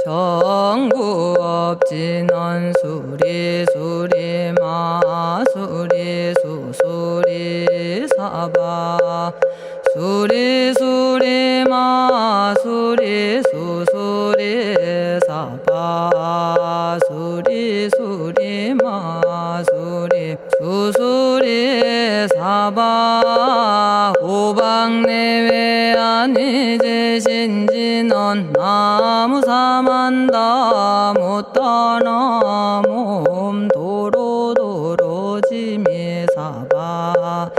정구업진언 수리수리 마수리 수수리 사바 수리수리 마수리 수수리 사바 수리수리 마수리 수수리 사바 오방내외 안위제신진언 나무사만다 못다나 몸도로도로지미사바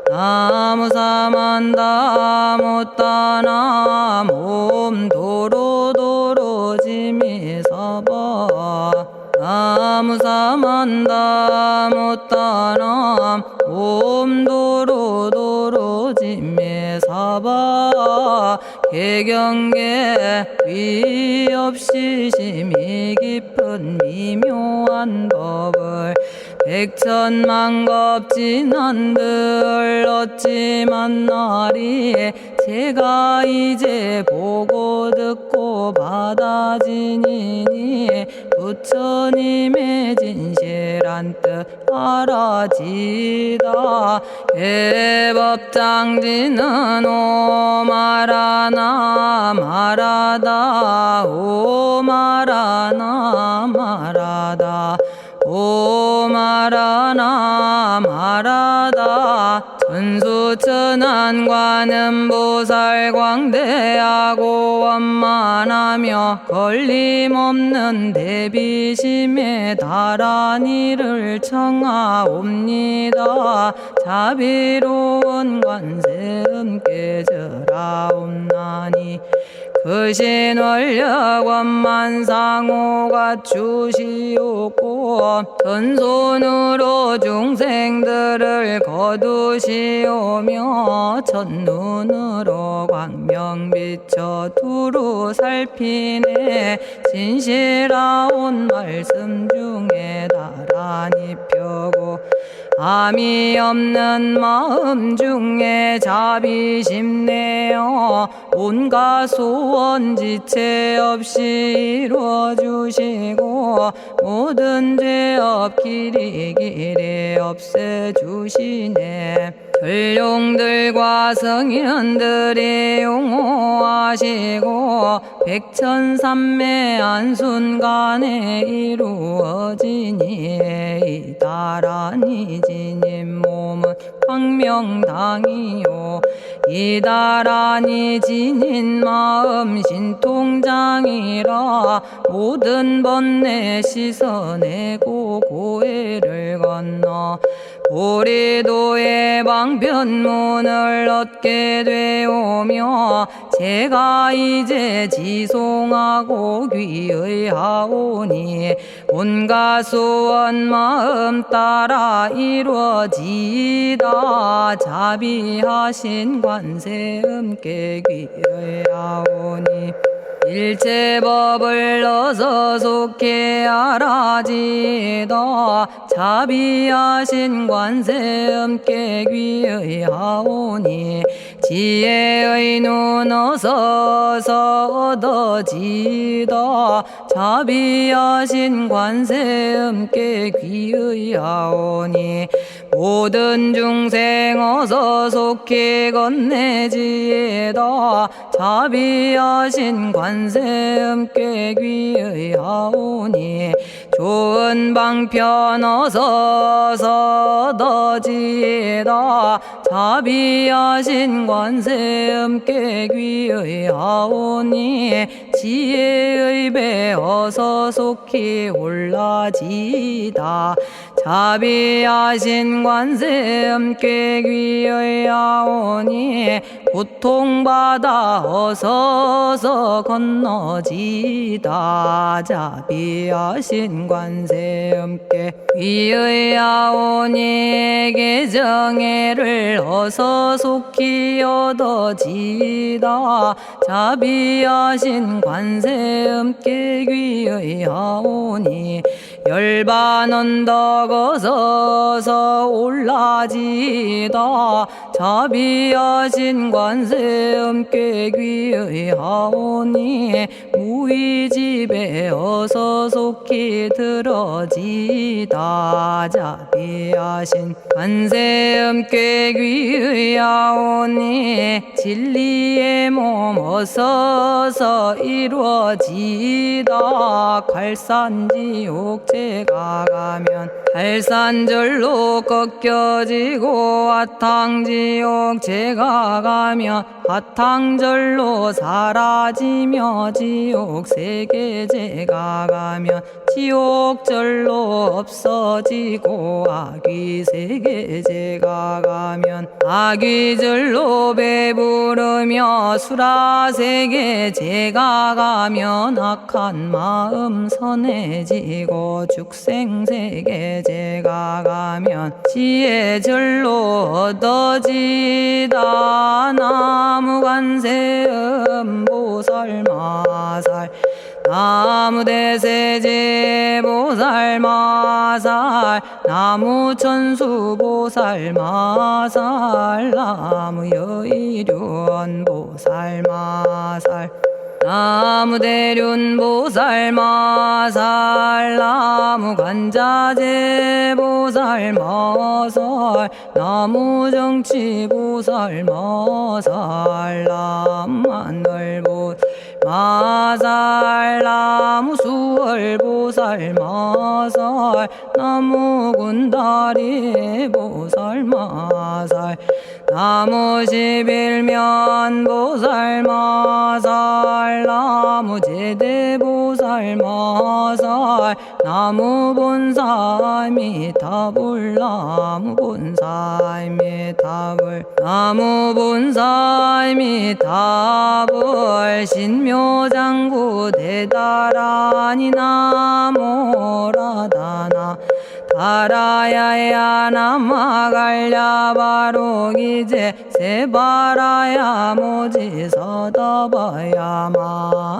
나무사만다 못다나 몸도로도로지미사바 나무사만다 못다나 몸도로도로지미사바 개경계 위없이 심히 깊은 미묘한 법을 백천만겁진한들 어찌 만나리 제가 이제 보고 듣고 받아지니니 부처님의 진실한 뜻 알아지다 해법장지는 오마라나 말하다 오마라나 말하다 오마라나 말하다 천수천안관음 보살 광대하고 원만하며 걸림없는 대비심에 달한 이를 청하옵니다. 자비로운 관세음께 절하옵나니 그신원력 원만상호가 주시옵고 전손으로 중생들을 거두시오며 첫눈으로 광명 비춰 두루 살피네 진실하온 말씀 중에 나란히 펴고 암이 없는 마음 중에 자비심 내어 온갖 소원 지체 없이 이루어주시고 모든 죄업 길이길이 없애주시네 전룡들과 성현들이 용호하시고 백천삼매 한순간에 이루어지니 이다라니 지님 몸은 광명당이요 이다라니 지닌 마음 신통장이라 모든 번뇌 씻어내고 고해를 건너 보리도의 방편문을 얻게 되오며 제가 이제 지송하고 귀의하오니 온갖 소원 마음 따라 이루어지다 자비하신 관세음께 귀의하오니 일체법을 어서 속히 알아지다 자비하신 관세음께 귀의하오니 지혜의 눈 어서 얻어지다 자비하신 관세음께 귀의하오니 모든 중생 어서 속히 건네지다 자비하신 관세음께 귀의하오니 좋은 방편 어서 얻어지다 자비하신 관세음께 귀의하오니 지혜의 배 어서 속히 올라지다 자비하신 관세음께 귀의하오니 고통받아 어서서 건너지다 자비하신 관세음께 귀의하오니 계정애를 어서 속히 얻어지다 자비하신 관세음께 귀의하오니 열반 언덕 어서서 올라지다 자비하신 관세 음께 귀의하오니 무의집에 어서 속히 들어지다 자비하신 관세 음께 귀의하오니 진리의 몸 어서서 이루어지다 갈산지옥 제가 가면 갈산절로 꺾여지고 화탕지옥 제가 가면 화탕절로 사라지며 지옥 세계 제가 가면 지옥절로 없어지고 아귀 세계 제가 가면 아귀절로 배부르며 수라 세계 제가 가면 악한 마음 선해지고 죽생 세계 제가 가면 지혜절로 얻어지다 나무관세음 보살마살 나무대세제 보살마살 나무천수 보살마살 나무여의륜 보살마살 나무대륜 보살마살 나무간자재 보살마살 나무정치 보살마살 나무하늘 보살마살 나무수월 보살마살 나무군다리 보살마살 나무십일면 보살마살 나무제대 보살마살 나무본사미타불 나무본사미타불 나무본사미타불 신묘장구 대다라니 나모라다나 다라야야 남아갈랴 바로기제 세바라야 모지서다바야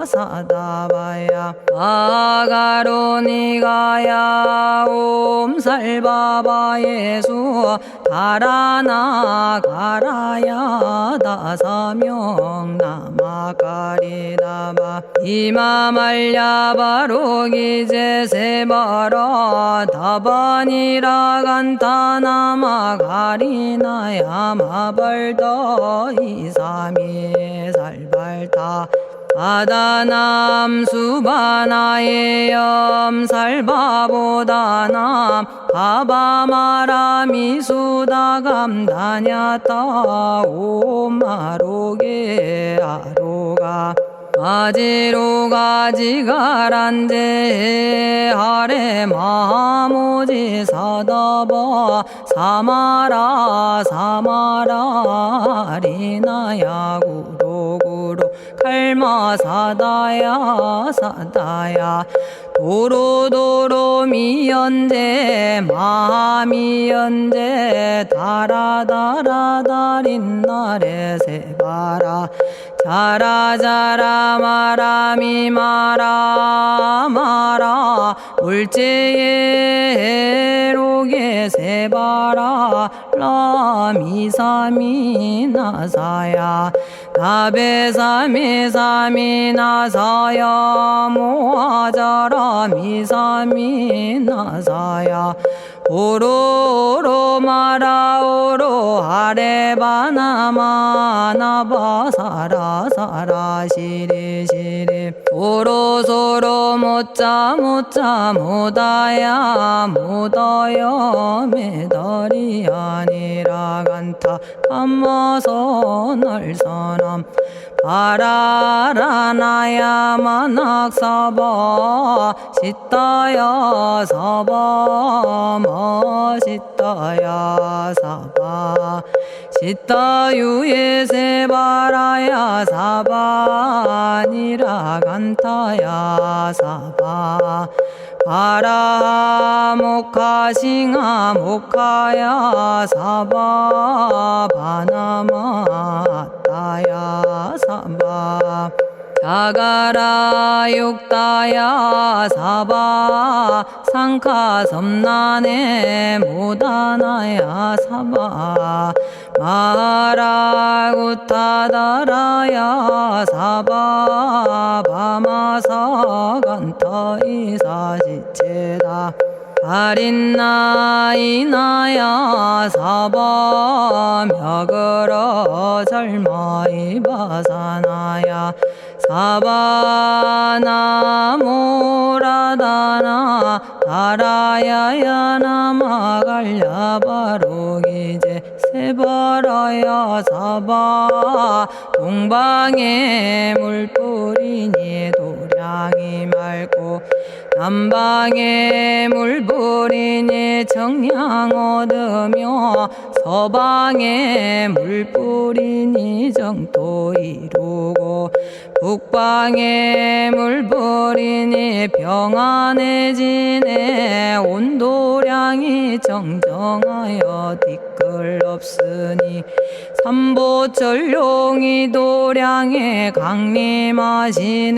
마사다바야 아가로니가야 옴살바바 예수 다라나 가라야 다사명 나마가리다바 이마말랴 바로기제 세바라 다바니라 간타나마 가리나야 마발더 이사미 살발타 아다남 수바나의 염살바보다남 바바마라미 수다감다냐타 오마로게 아로가 아지로가 지가란제 하레 마모지 사다바 사마라 사마라 리나야 구로구로 칼마 사다야 사다야 도로도로 미연제 마미연제 다라다라다린나레 세바라 자라자라 마라미 마라 마라 울제에 로게 세바라 라미사미 나사야 나베사미 사미 나사야 모아자라 미사미 나사야 오로로 마라오로 아레바나마 나바사라 사라 시리 시리 오로소로 못자 못자 못다야 못다여 메달이 아니라 간타 감마서 날선함 바라라나야 만학사바 시타야 사바 마시타야 사바 시타유에 세바라야 사바니라 간타야 사바 바라 모카싱아 모카야 사바 바나마 따야 사바 자가라 육다야 사바 상카 섬난에 모다나야 사바 마라구타다라야 사바 바마사 간타 이사지체다 아린나이나야 사바 며그러 절마이 바사나야 사바나모라다나 다라야야 나마갈야바로기제 세바라야 사바 동방에 물뿌리니 도량이 맑고 남방에 물뿌리니 정량 얻으며 서방에 물뿌리니 정토 이루고 북방에 물뿌리니 평안해지네 온도량이 정정하여 뒤끌 없으니 삼보철룡이 도량에 강림하시네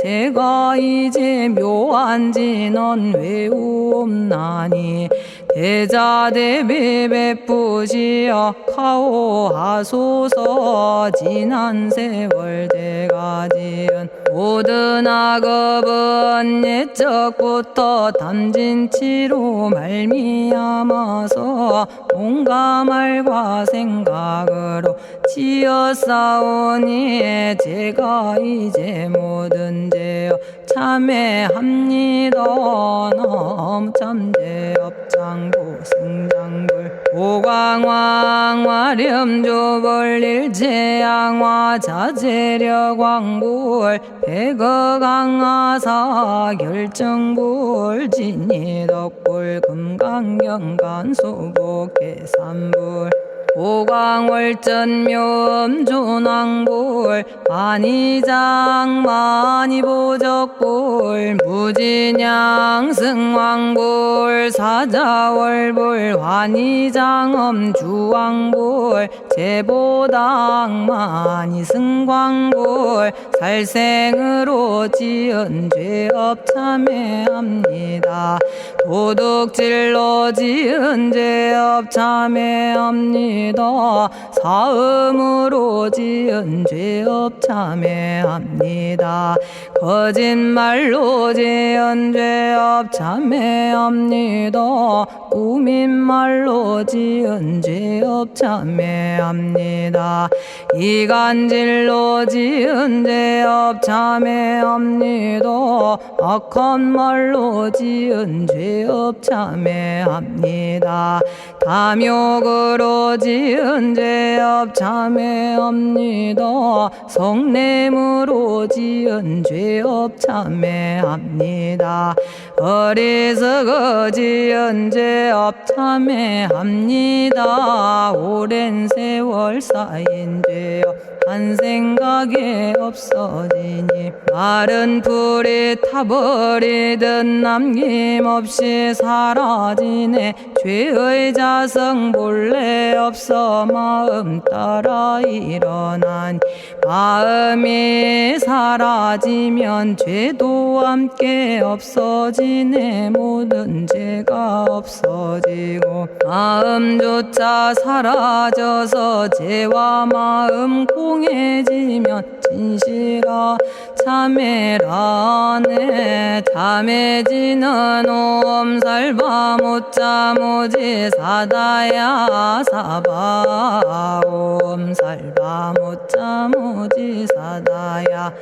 제가 이제 묘한 진언 외우옵나니 대자대비 베푸시어 카오하소서 지난 세월 제가 지은 모든 악업은 옛적부터 탐진치로 말미암아서 온갖 말과 생각으로 지었사오니 제가 이제 모든 죄여 참회합니다. 넘참제업장고 승장불 오광왕 화렴조벌 일제양화 자재려광불 백어강하사 결정불 진이덕불 금강경간소복계산불 오광월전묘음조낭불 만이장 만이보적불 무진양 승왕불 사자월불 환희장엄 주왕불 제보당 만이승광불 살생으로 지은 죄업 참회합니다. 도둑질로 지은 죄업 참회합니다. 사음으로 지은 죄업 참회합니다. 거짓말로 지은 죄업 참회합니다. 꾸민말로 지은 죄업 참회합니다. 이간질로 지은 죄업 참회합니다. 악한 말로 지은 죄업 참회합니다. 탐욕으로 지은 죄업 참회합니다. 성냄으로 지은 죄업 참회합니다. 어리석어 지은 죄업 참회합니다. 오랜 세월 쌓인 죄업 한 생각에 없어지니 마른 풀이 타버리듯 남김없이 사라지네. 죄의 자성 본래 없어 마음 따라 일어나니 마음이 사라지면 죄도 함께 없어지네. 모든 죄가 없어지고 마음조차 사라져서 죄와 마음 공해지면 진실아 참회라네. 참해지는 옴살바 못자모지 사다야 사바 옴살바 못자모지 사다야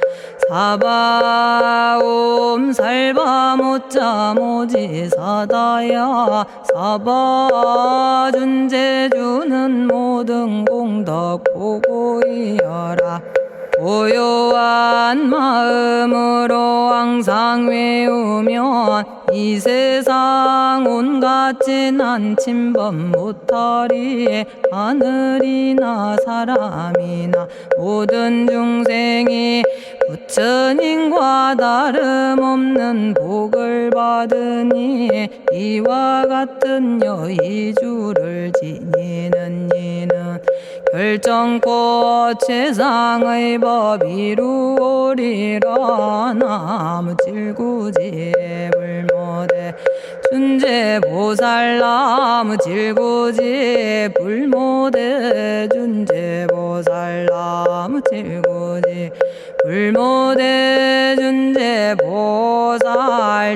사바 옴살바 못자모지 사다야 사바 준제주는 모든 공덕 보고이여라. 고요한 마음으로 항상 외우면 이 세상 온갖 진한 침범 못하리. 하늘이나 사람이나 모든 중생이 부처님과 다름없는 복을 받으니 이와 같은 여의주를 지니는 이는 결정코 최상의 법 이루오리라. 나무 질구지 불모대 준재보살. 나무 질구지 불모대 준재보살. 나무 질구지 불모대 준재보살.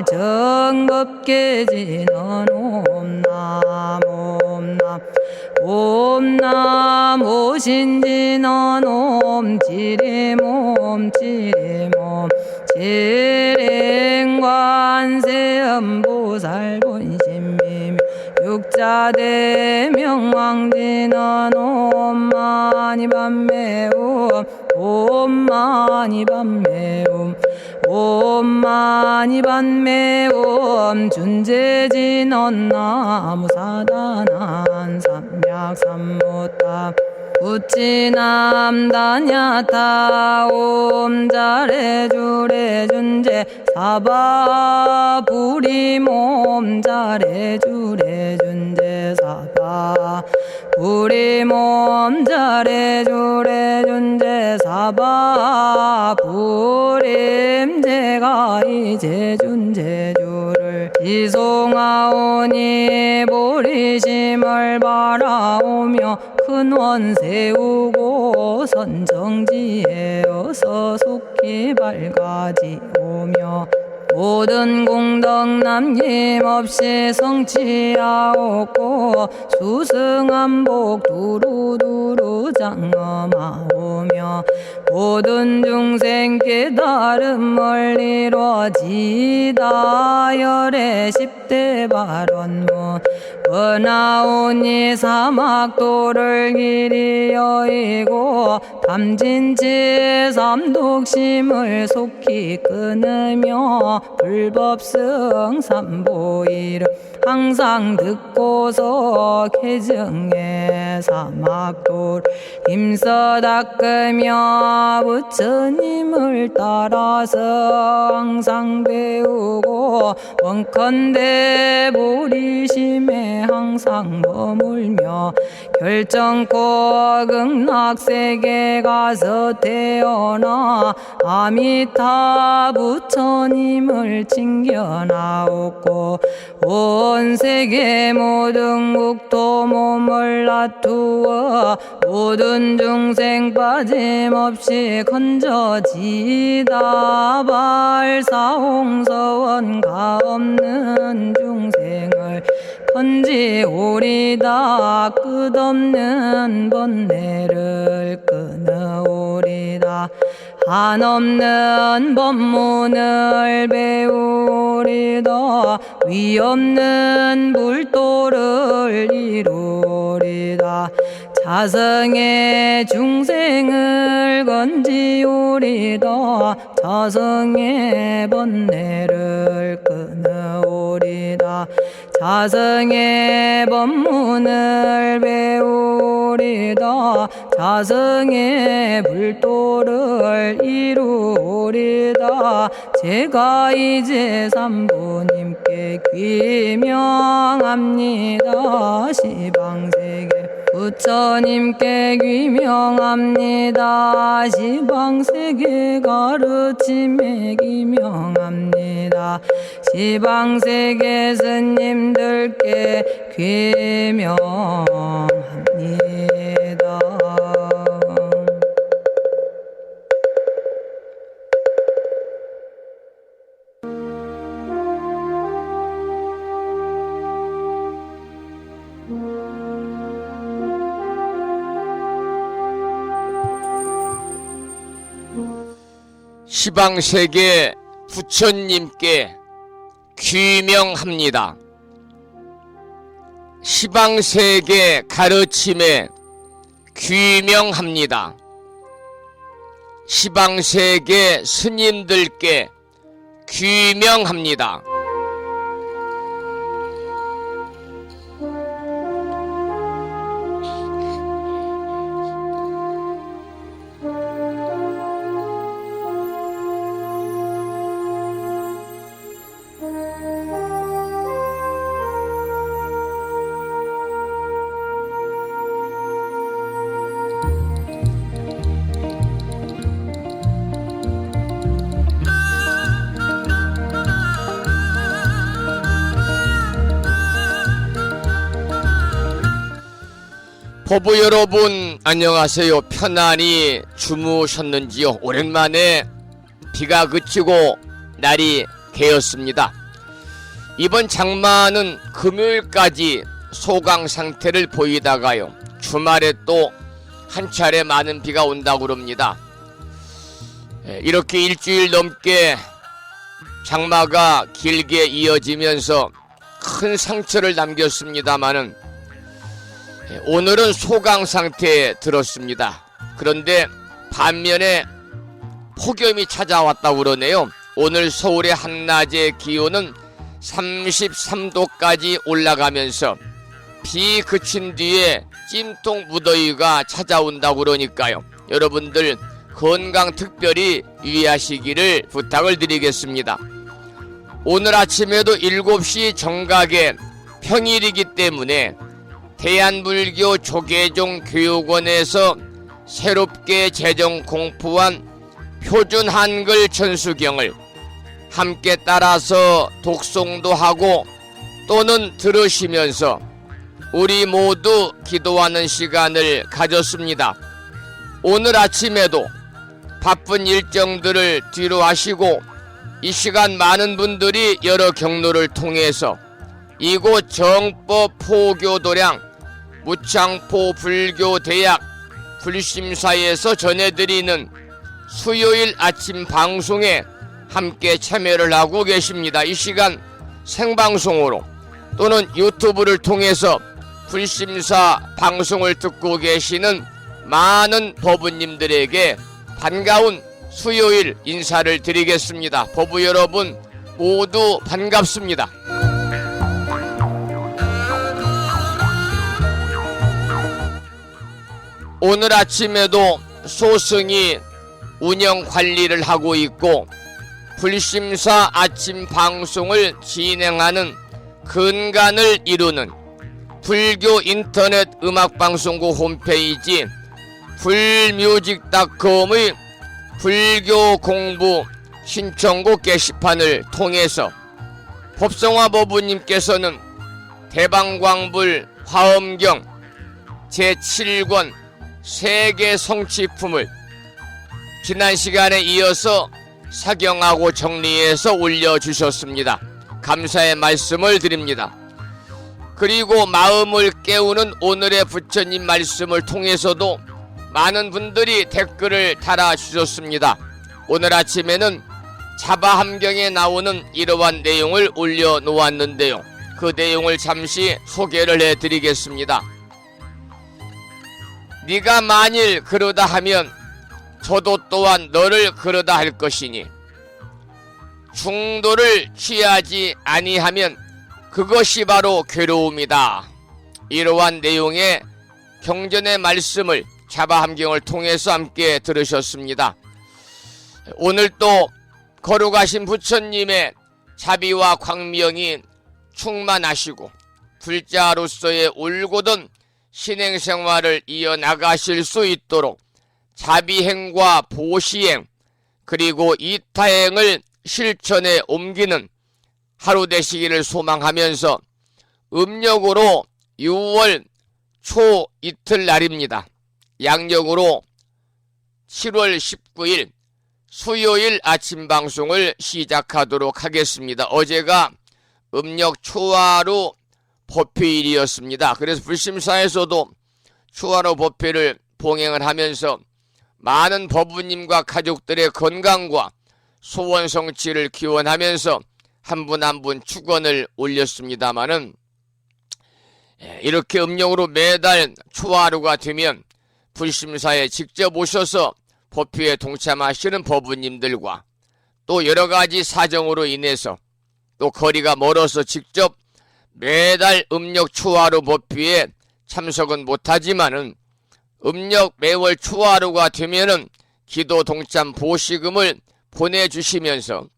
정법계지는 옴남 옴남 옴남 오신지는 옴지리몸 지리몸 지랭관세음보살 본심미묘 육자대명왕지는 옴마니밤매옴 옴마니밤매옴 옴마니밤매옴 준재진언 나무사단한 삼약삼무탑 우치남다냐타 옴 잘해주래 준재 사바 부리몸 잘해주래 준재 사바 부리몸 잘해주래 준재 사바 부림. 제가 이제 준재주를 지송하오니 보리심을 바라오며 큰원 세우고 선정지에 어서 속히 밝아지오며 모든 공덕 남김없이 성취하옵고 수승한복 두루두루 장엄하오며 모든 중생 깨달음을 이루어지다. 열의 10대 발원문 은하오니 사막도를 길이 여의고 담진치 삼독심을 속히 끊으며 불법승 삼보이를 항상 듣고서 개정해 사막도를 힘써 닦으며 부처님을 따라서 항상 배우고 원컨대 보리심에 항상 머물며 결정코 극락세계 가서 태어나 아미타 부처님을 칭견하옵고 온 세계 모든 국토 몸을 놔두어 모든 중생 빠짐없이 건져지다. 발사홍서원 가없는 중생을 건지오리다. 끝없는 번뇌를 끊어오리다. 한없는 법문을 배우리다. 위없는 불도를 이루리다. 자성의 중생을 건지오리다. 자성의 번뇌를 끊어오리다. 자성의 법문을 배우리다. 자성의 불도를 이루리다. 제가 이제 삼부님께 귀명합니다. 시방세계 부처님께 귀명합니다. 시방세계 가르침에 귀명합니다. 시방세계 스님들께 귀명합니다. 시방세계 부처님께 귀명합니다. 시방세계 가르침에 귀명합니다. 시방세계 스님들께 귀명합니다. 보부 여러분 안녕하세요. 편안히 주무셨는지요? 오랜만에 비가 그치고 날이 개었습니다. 이번 장마는 금요일까지 소강 상태를 보이다가요, 주말에 또 한 차례 많은 비가 온다고 그럽니다. 이렇게 일주일 넘게 장마가 길게 이어지면서 큰 상처를 남겼습니다마는 오늘은 소강 상태에 들었습니다. 그런데 반면에 폭염이 찾아왔다고 그러네요. 오늘 서울의 한낮의 기온은 33도까지 올라가면서 비 그친 뒤에 찜통 무더위가 찾아온다고 그러니까요, 여러분들 건강 특별히 유의하시기를 부탁을 드리겠습니다. 오늘 아침에도 7시 정각에 평일이기 때문에 대한불교 조계종 교육원에서 새롭게 제정 공포한 표준 한글 천수경을 함께 따라서 독송도 하고 또는 들으시면서 우리 모두 기도하는 시간을 가졌습니다. 오늘 아침에도 바쁜 일정들을 뒤로 하시고 이 시간 많은 분들이 여러 경로를 통해서 이곳 정법 포교도량 무창포 불교대학 불심사에서 전해드리는 수요일 아침 방송에 함께 참여를 하고 계십니다. 이 시간 생방송으로 또는 유튜브를 통해서 불심사 방송을 듣고 계시는 많은 법우님들에게 반가운 수요일 인사를 드리겠습니다. 법우 여러분 모두 반갑습니다. 오늘 아침에도 소승이 운영 관리를 하고 있고 불심사 아침 방송을 진행하는 근간을 이루는 불교 인터넷 음악방송국 홈페이지 불뮤직닷컴의 불교 공부 신청곡 게시판을 통해서 법성화 법우님께서는 대방광불 화엄경 제7권 세계 성취품을 지난 시간에 이어서 사경하고 정리해서 올려주셨습니다. 감사의 말씀을 드립니다. 그리고 마음을 깨우는 오늘의 부처님 말씀을 통해서도 많은 분들이 댓글을 달아주셨습니다. 오늘 아침에는 자바함경에 나오는 이러한 내용을 올려놓았는데요, 그 내용을 잠시 소개를 해드리겠습니다. 네가 만일 그러다 하면 저도 또한 너를 그러다 할 것이니 중도를 취하지 아니하면 그것이 바로 괴로움이다. 이러한 내용의 경전의 말씀을 자바함경을 통해서 함께 들으셨습니다. 오늘 또 거룩하신 부처님의 자비와 광명이 충만하시고 불자로서의 올곧은 신행생활을 이어나가실 수 있도록 자비행과 보시행 그리고 이타행을 실천에 옮기는 하루 되시기를 소망하면서 음력으로 6월 초 이틀날입니다. 양력으로 7월 19일 수요일 아침 방송을 시작하도록 하겠습니다. 어제가 음력 초하루 법회일이었습니다. 그래서 불심사에서도 초하루 법회를 봉행을 하면서 많은 법우님과 가족들의 건강과 소원 성취를 기원하면서 한 분 한 분 축원을 올렸습니다마는, 이렇게 음력으로 매달 초하루가 되면 불심사에 직접 오셔서 법회에 동참하시는 법우님들과 또 여러가지 사정으로 인해서 또 거리가 멀어서 직접 매달 음력 초하루 법회에 참석은 못하지만은 음력 매월 초하루가 되면은 기도 동참 보시금을 보내주시면서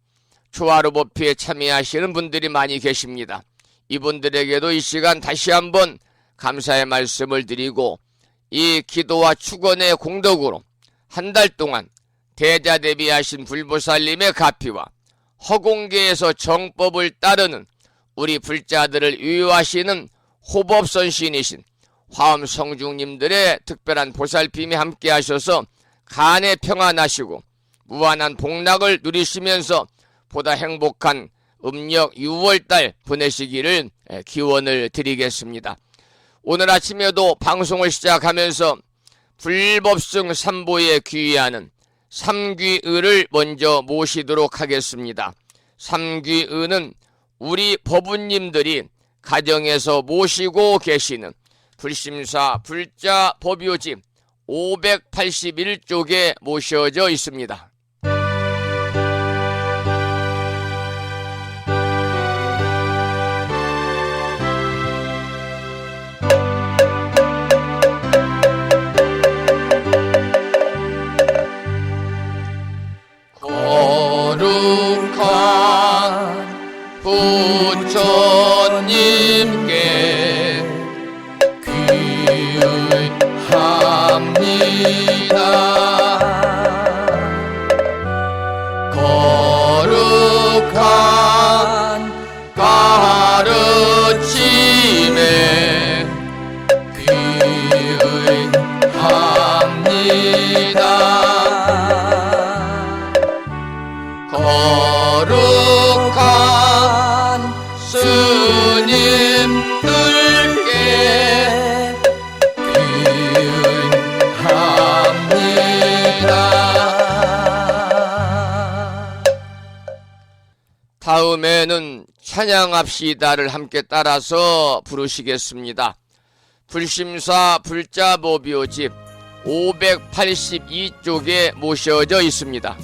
초하루 법회에 참여하시는 분들이 많이 계십니다. 이분들에게도 이 시간 다시 한번 감사의 말씀을 드리고 이 기도와 축원의 공덕으로 한 달 동안 대자대비하신 불보살님의 가피와 허공계에서 정법을 따르는 우리 불자들을 위로하시는 호법선신이신 화엄 성중님들의 특별한 보살핌이 함께 하셔서 간에 평안하시고 무한한 복락을 누리시면서 보다 행복한 음력 6월달 보내시기를 기원을 드리겠습니다. 오늘 아침에도 방송을 시작하면서 불법승 삼보에 귀의하는 삼귀의를 먼저 모시도록 하겠습니다. 삼귀의는 우리 법우님들이 가정에서 모시고 계시는 불심사 불자 법요집 581쪽에 모셔져 있습니다. 거룩한 부처님께 귀의합니다. 거룩한 가르침에 귀의합니다. 거룩한 스님들께 귀의합니다. 다음에는 찬양합시다를 함께 따라서 부르시겠습니다. 불심사 불자법요집 582쪽에 모셔져 있습니다.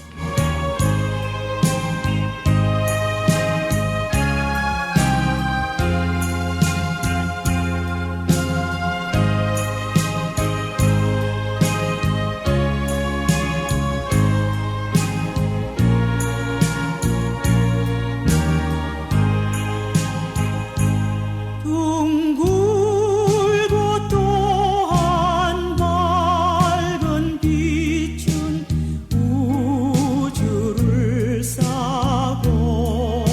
둥글고 또한 밝은 빛은 우주를 싸고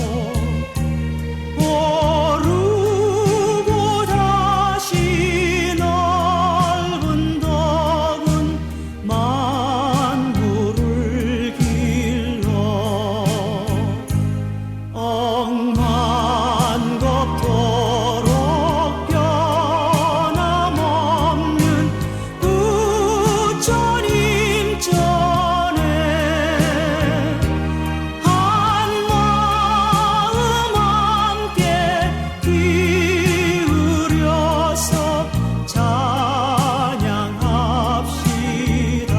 오르고 다시 넓은 덕은 만물을 길러 억만겁도록 변함없는 부처님 전에 한마음 함께 기울여서 찬양합시다.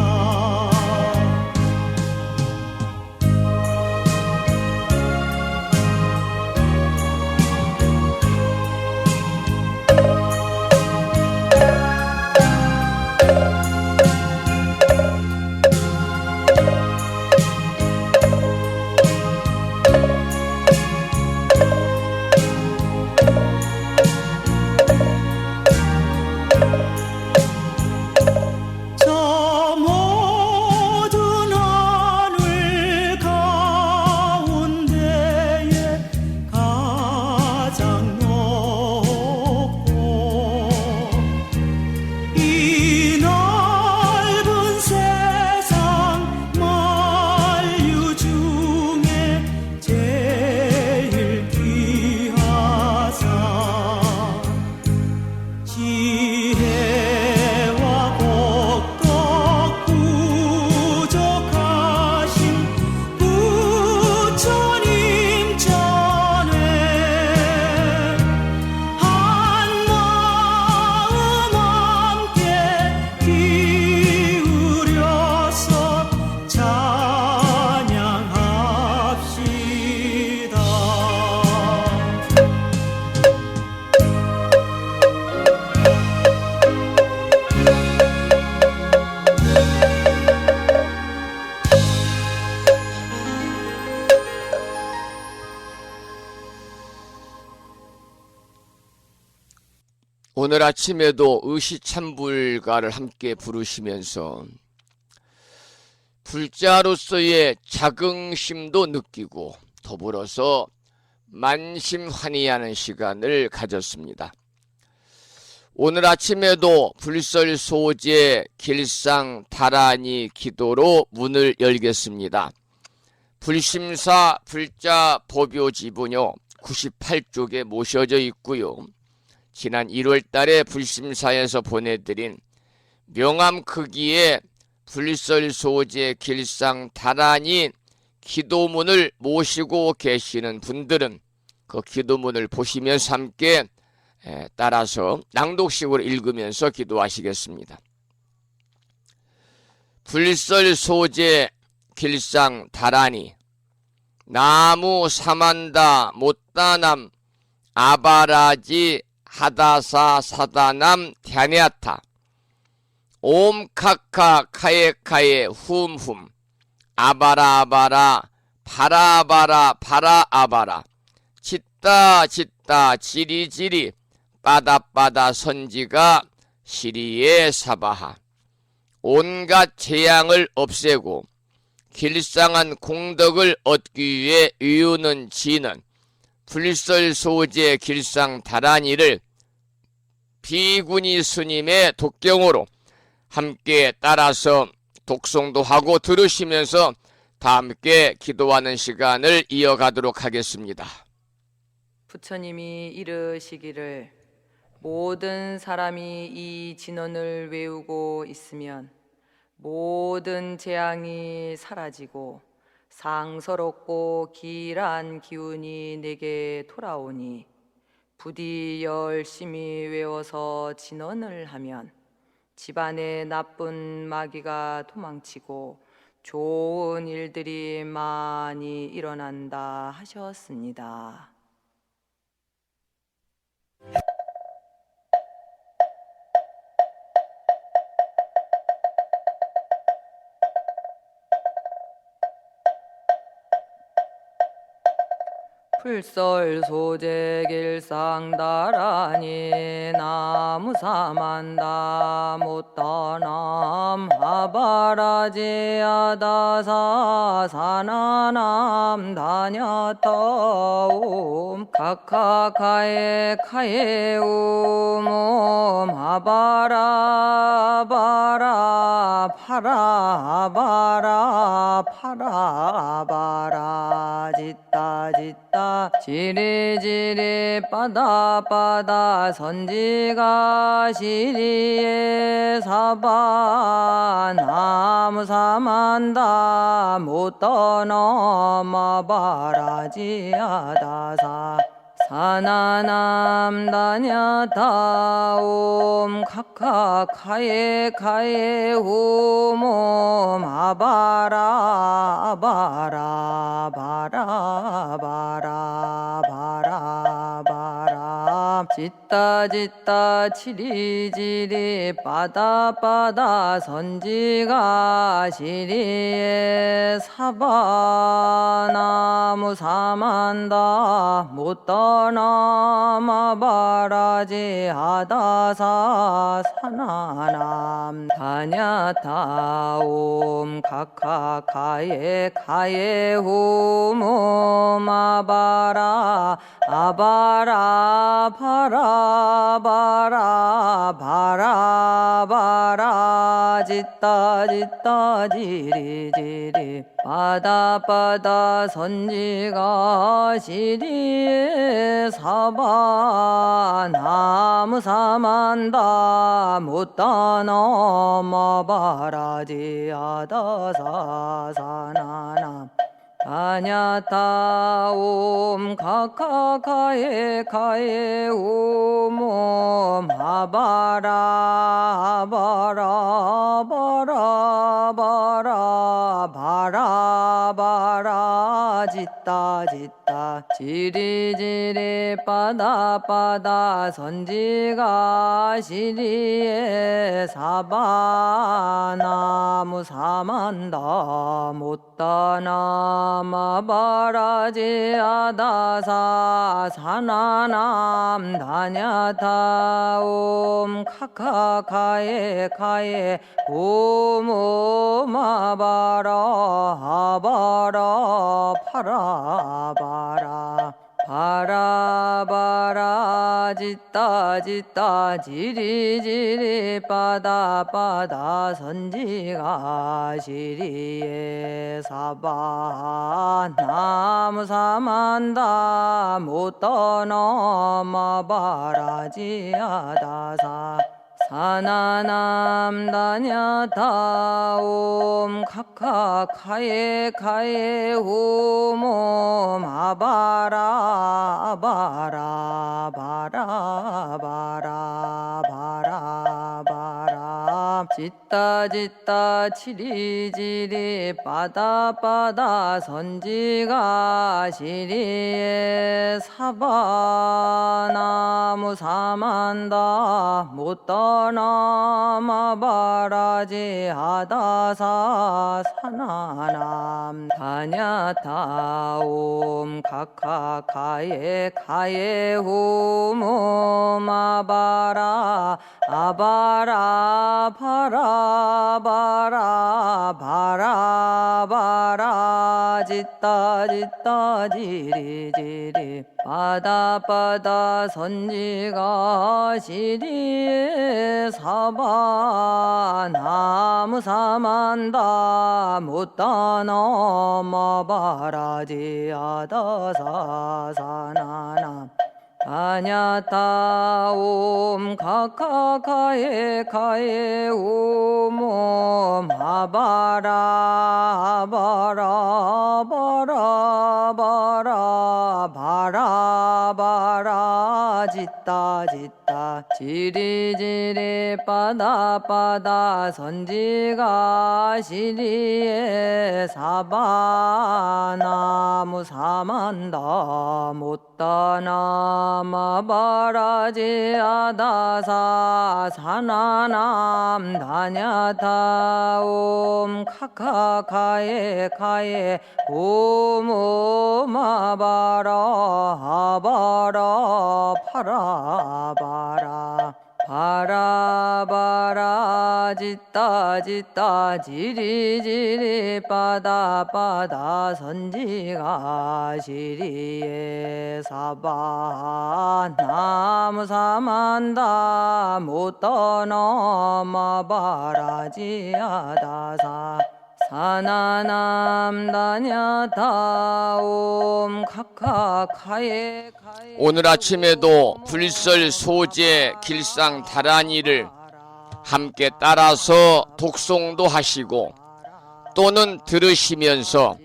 저 모든 하늘 가운데에 가장 높고 이 넓은 세상 만류 중에 제일 귀하사 지혜와 복덕 부족하신 부처님 전에 한마음 함께 기울여서 찬양합시다. 오늘 아침에도 의시참불가를 함께 부르시면서 불자로서의 자긍심도 느끼고 더불어서 만심환의하는 시간을 가졌습니다. 오늘 아침에도 불설소재 길상다란이 기도로 문을 열겠습니다. 불심사 불자 법요지분요 98쪽에 모셔져 있고요. 지난 1월 달에 불심사에서 보내드린 명암 크기의 불설소재 길상다란이 기도문을 모시고 계시는 분들은 그 기도문을 보시면서 함께 따라서 낭독식으로 읽으면서 기도하시겠습니다. 불설소재 길상다란이 나무 사만다 못다남 아바라지 하다사 사다남 ധ്യാ냐타 옴카카 카에카에 훔훔 아바라아바라 파라아바라 파라아바라 짓다 짓다 지리지리 빠다빠다 선지가 시리에 사바하 온갖 재앙을 없애고 길상한 공덕을 얻기 위해 이유는 지는 불설소재 길상다란이를 비구니 스님의 독경으로 함께 따라서 독송도 하고 들으시면서 다 함께 기도하는 시간을 이어가도록 하겠습니다. 부처님이 이르시기를 모든 사람이 이 진언을 외우고 있으면 모든 재앙이 사라지고 상서롭고 길한 기운이 내게 돌아오니 부디 열심히 외워서 진언을 하면 집안에 나쁜 마귀가 도망치고 좋은 일들이 많이 일어난다 하셨습니다. 불설소재 길상다란이 나무사만다 못다남 아바라지아다사 사나남 다냐타옴 카카카에 카에움옴 아바라바라 파라바라 파라바라 짓다 짓다 지리지리 빠다빠다 선지가 시리에 사바 나무사만다 못떠넘어바라지아다사 사나남 다냐타옴 카카카에 카에 홈옴 아바라 아바라 바라 바라 바라 바라 짓다 짓다 지리지리 빠다빠다 선지가 시리에 사바 나무 사만다 못떠넘어바라지 아다사 사나남 다냐타옴 카카카에 카에 홈옴 아바라 아바라 바라 바라 바라 바라 짓다 짓다 지리지리 빠다빠다 선지가 시리에 사바 나무 사만다 못떠넘어바라지 아다사 사나남 다냐타옴 카카카에 카에 옴옴 아바라 아바라 바라 바라 바라 바라 짓다 짓다 지리지리 빠다빠다 선지가 시리에 사바 나무 사만다 못다나 마바라지 아다사 사나남 다냐타옴 카카카에 카에 옴옴 아바라 아바라 파라바라 바라 바라 짓다 짓다 지리지리 빠다 빠다 선지가 시리에 사바 나무 사만다 못 떠넘어 바라지하다사 사나남 다냐다옴 카카카에 카에 호모 아바라 아바라 바라 바라 바라 바라 짓다 짓다 치리지리 빠다 빠다 선지가 시리에 사바나무 사만다 못 떠넘어 바라지 하다사 사나남 다냐다옴 카카카에 카에 호모 아바라 아바라 바라 바라 바라 바라 짓다 짓다 지리지리 빠다 빠다 선지가 시리에 사바 나무 사만다 못 떠넘어 바라지 하다사 사나나 다냐다옴 카카카에 카에 오모 아바라 바라 바라 바라 바라 바라 짓다 짓다 지리지리 빠다 빠다 선지가 시리에 사바 나무 사만다 못 떠넘어 바라지 하다사 사나남 다냐다옴 카카카에 카에 오모 마바라 바라 파라 바라 바라 바라 짓다 짓다 지리지리 빠다 빠다 선지가 시리에 사바 나무 사만다 못 떠넘어 바라지 하다사 사나남 다냐다옴 카카카에 오늘 아침에도 불설 소재 길상 다란이를 함께 따라서 독송도 하시고 또는 들으시면서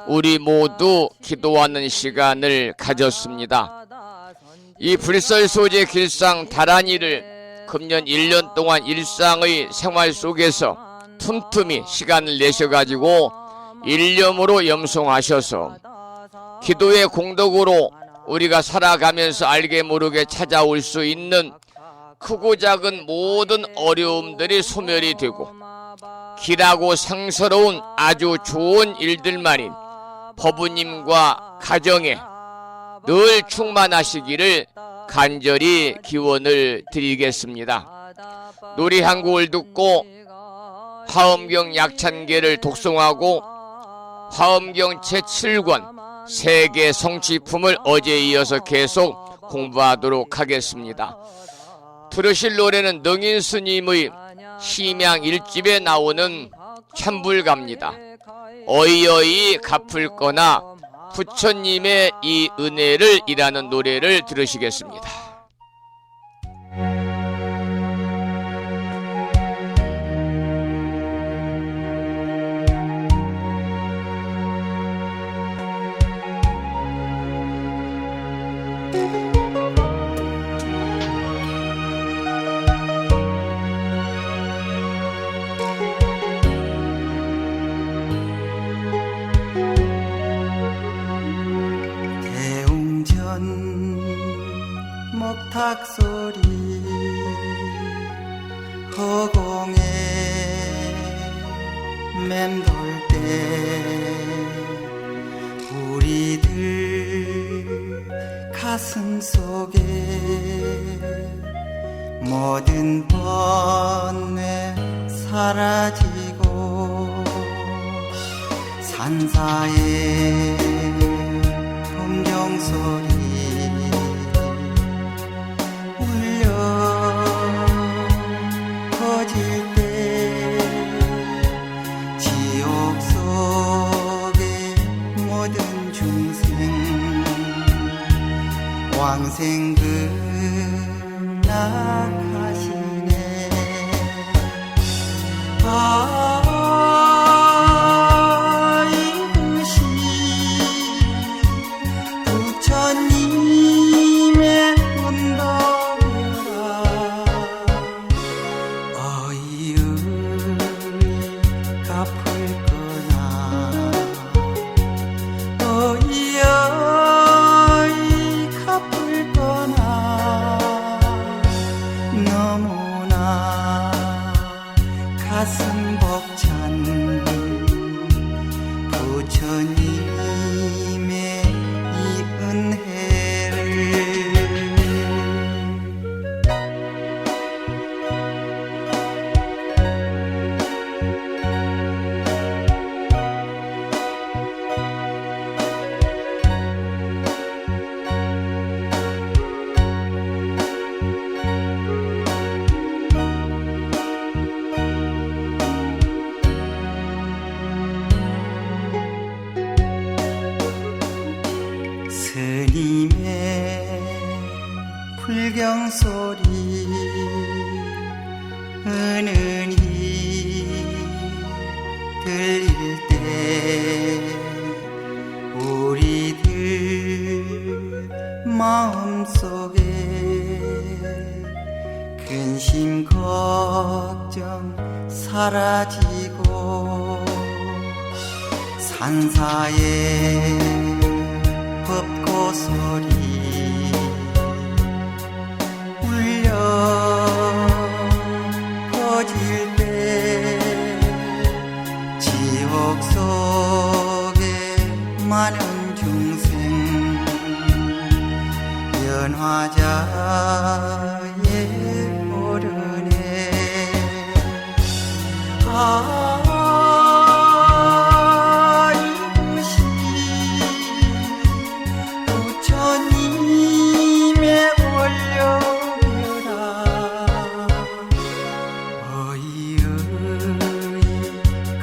우리 모두 기도하는 시간을 가졌습니다. 이 불설 소재 길상 다란이를 금년 1년 동안 일상의 생활 속에서 틈틈이 시간을 내셔가지고 일념으로 염송하셔서 기도의 공덕으로 우리가 살아가면서 알게 모르게 찾아올 수 있는 크고 작은 모든 어려움들이 소멸이 되고 길하고 상서로운 아주 좋은 일들만이 법부님과 가정에 늘 충만하시기를 간절히 기원을 드리겠습니다. 노래 한 곡을 듣고 화엄경 약찬계를 독송하고 화엄경 제7권 세계 성취품을 어제에 이어서 계속 공부하도록 하겠습니다. 들으실 노래는 능인 스님의 심양 1집에 나오는 찬불가입니다. 어이어이 갚을 거나 부처님의 이 은혜를 이라는 노래를 들으시겠습니다. 목탁소리 허공에 맴돌 때 우리들 가슴 속에 모든 번뇌 사라지고 산사의 품종소리 그나가시네. 이것이 부처님의 언덕이라. 어이의 갚을 거나 어이의 갚을 거나 너무나 가슴 벅찬 부처님의 이 은혜를. 스님의 불경 소리 은은히 들릴 때 우리들 마음속에 근심 걱정 사라지고 산사의 법고 소리 울려 퍼질 때 지옥 속에 많은 중생 연화자에 오르네. 이것이 부처님의 원력이라. 어이의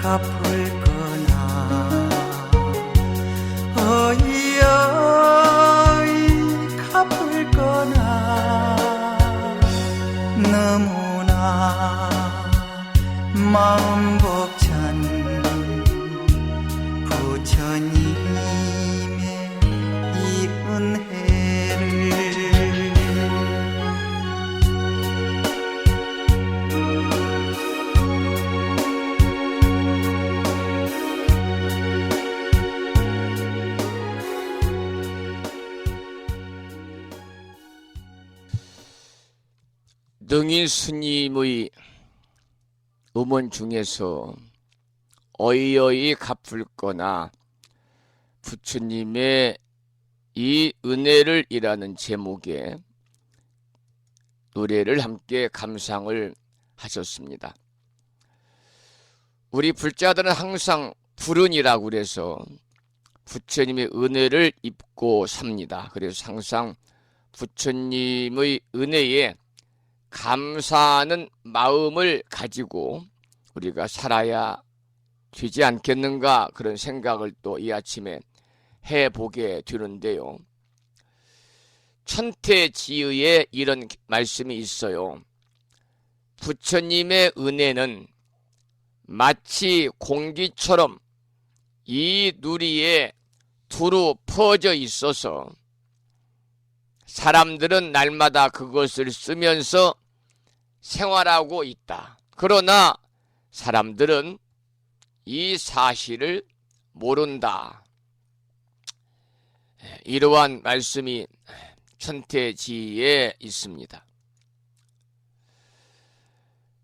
갚을 거나 어이의 갚을 거나 너무나 마음 벅찬 부처님의 이 은혜를. 능인 스님의 음원 중에서 어이어이 갚을 거나 부처님의 이 은혜를 이라는 제목의 노래를 함께 감상을 하셨습니다. 우리 불자들은 항상 불은이라고 그래서 부처님의 은혜를 입고 삽니다. 그래서 항상 부처님의 은혜에 감사하는 마음을 가지고 우리가 살아야 되지 않겠는가, 그런 생각을 또 이 아침에 해보게 되는데요. 천태지의에 이런 말씀이 있어요. 부처님의 은혜는 마치 공기처럼 이 누리에 두루 퍼져 있어서 사람들은 날마다 그것을 쓰면서 생활하고 있다. 그러나 사람들은 이 사실을 모른다. 이러한 말씀이 천태지에 있습니다.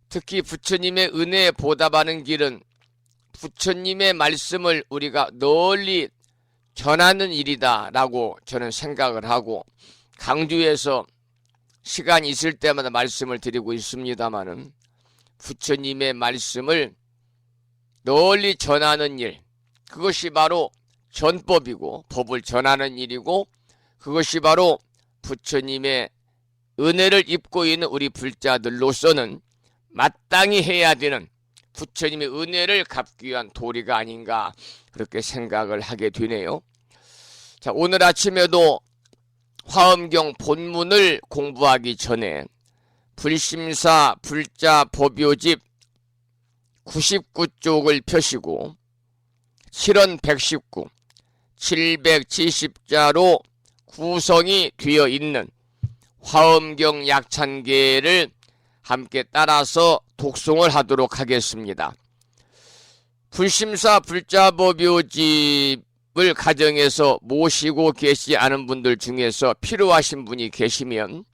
특히 부처님의 은혜에 보답하는 길은 부처님의 말씀을 우리가 널리 전하는 일이다 라고 저는 생각을 하고, 강주에서 시간이 있을 때마다 말씀을 드리고 있습니다마는 부처님의 말씀을 널리 전하는 일, 그것이 바로 전법이고 법을 전하는 일이고, 그것이 바로 부처님의 은혜를 입고 있는 우리 불자들로서는 마땅히 해야 되는 부처님의 은혜를 갚기 위한 도리가 아닌가, 그렇게 생각을 하게 되네요. 자, 오늘 아침에도 화엄경 본문을 공부하기 전에 불심사 불자 법요집 99쪽을 펴시고 7원 119, 770자로 구성이 되어 있는 화엄경 약찬계를 함께 따라서 독송을 하도록 하겠습니다. 불심사 불자법요집을 가정에서 모시고 계시지 않은 분들 중에서 필요하신 분이 계시면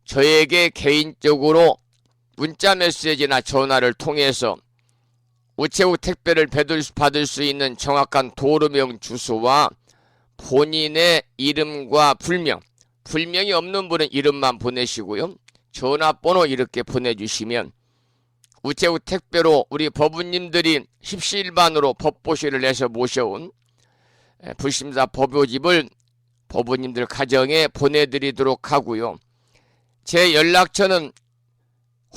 저에게 개인적으로 문자 메시지나 전화를 통해서 우체국 택배를 받을 수 있는 정확한 도로명 주소와 본인의 이름과 불명이 없는 분은 이름만 보내시고요. 전화번호 이렇게 보내주시면 우체국 택배로 우리 법우님들이 십시일반으로 법보시를 내서 모셔온 불심사 법요집을 법우님들 가정에 보내드리도록 하고요. 제 연락처는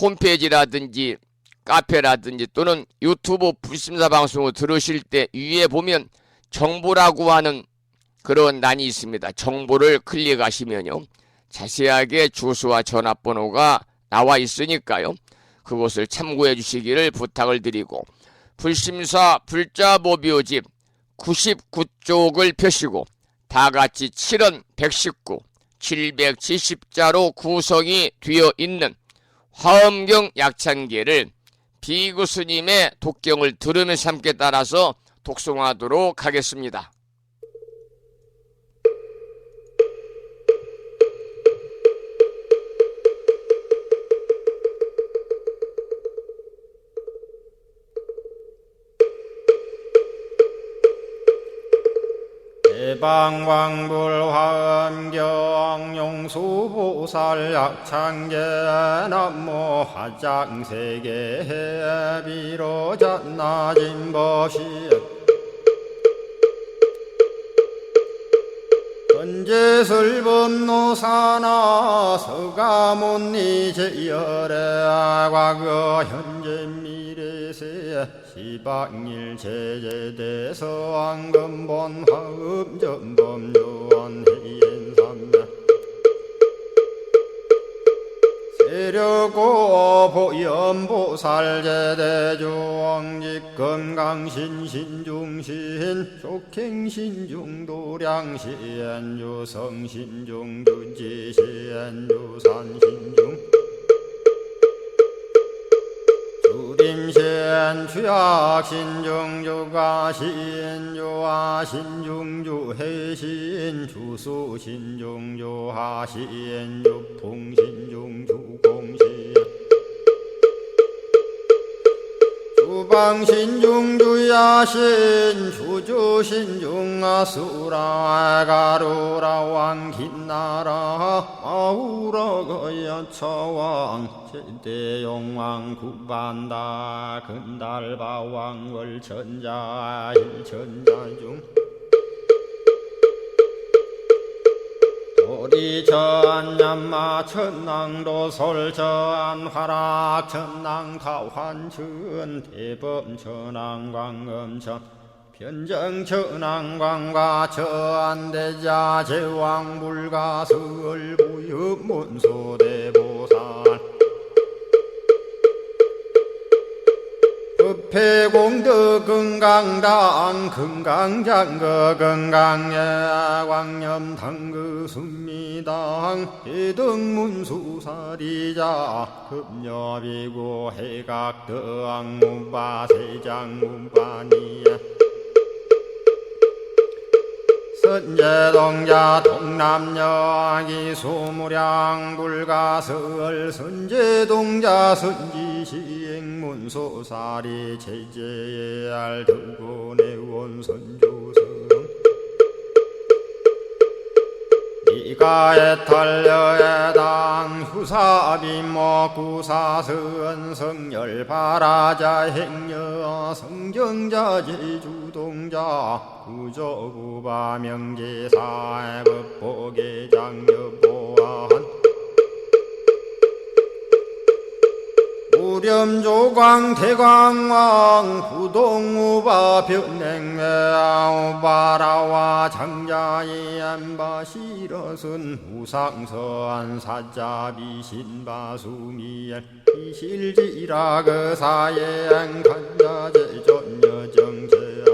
홈페이지라든지 카페라든지 또는 유튜브 불심사 방송을 들으실 때 위에 보면 정보라고 하는 그런欄이 있습니다. 정보를 클릭하시면요, 자세하게 주소와 전화번호가 나와 있으니까요, 그곳을 참고해 주시기를 부탁을 드리고, 불심사 불자법요집 99쪽을 펴시고 다같이 7원 119, 770자로 구성이 되어 있는 화엄경 약찬계를 비구스님의 독경을 들으면서 함께 따라서 독송하도록 하겠습니다. 대방광불화엄경 용수보살 약찬계 남모 화장세계 비로잣나진 법시 건재설법노사나 서가몬니 제열의 과거 현재 미래세 시방일 제제대서 안금본 화음전범요원 해인삼매 세력고 보연보살 제대주왕직 건강신신중신 족행신중도량신 유성신중주지신 유산신중 주림신 주약신중 주가신 주하신 중주해신 주수신중 주하신 주풍신중 주공신 주방신중 주야신 주주신중 아수라 가루라 왕긴나라 아우라 거야차왕 제대용왕 구반다 근달바왕 월천자 일천자중 도리천 얀마 천낭도 솔천 화락 천낭 타환천 대범 천왕 광음천 변정 천왕 광과 천대자 제왕 불가설 부유 문소대보살 법회공덕 건강당 건강장거 건강예 광염당그 순미당 해등문수사리자 급여비고 해각덕 문바세장 문바니야 선제동자 동남여기 소무량 불가설 선제동자 선지시행문소사리 제제알 등군의원 선조성 이가에 탈려에당 후사비모 구사선 성열 바라자 행여 성정자 제주동자 구조구바 명제사 법보계장 여보한 고렴조광 대광왕 부동우바 변냉매 우바라와 장자의 안바시러슨 우상서한 사자비 신바수미엔 이실지라 그 사예 간자제 전여정제야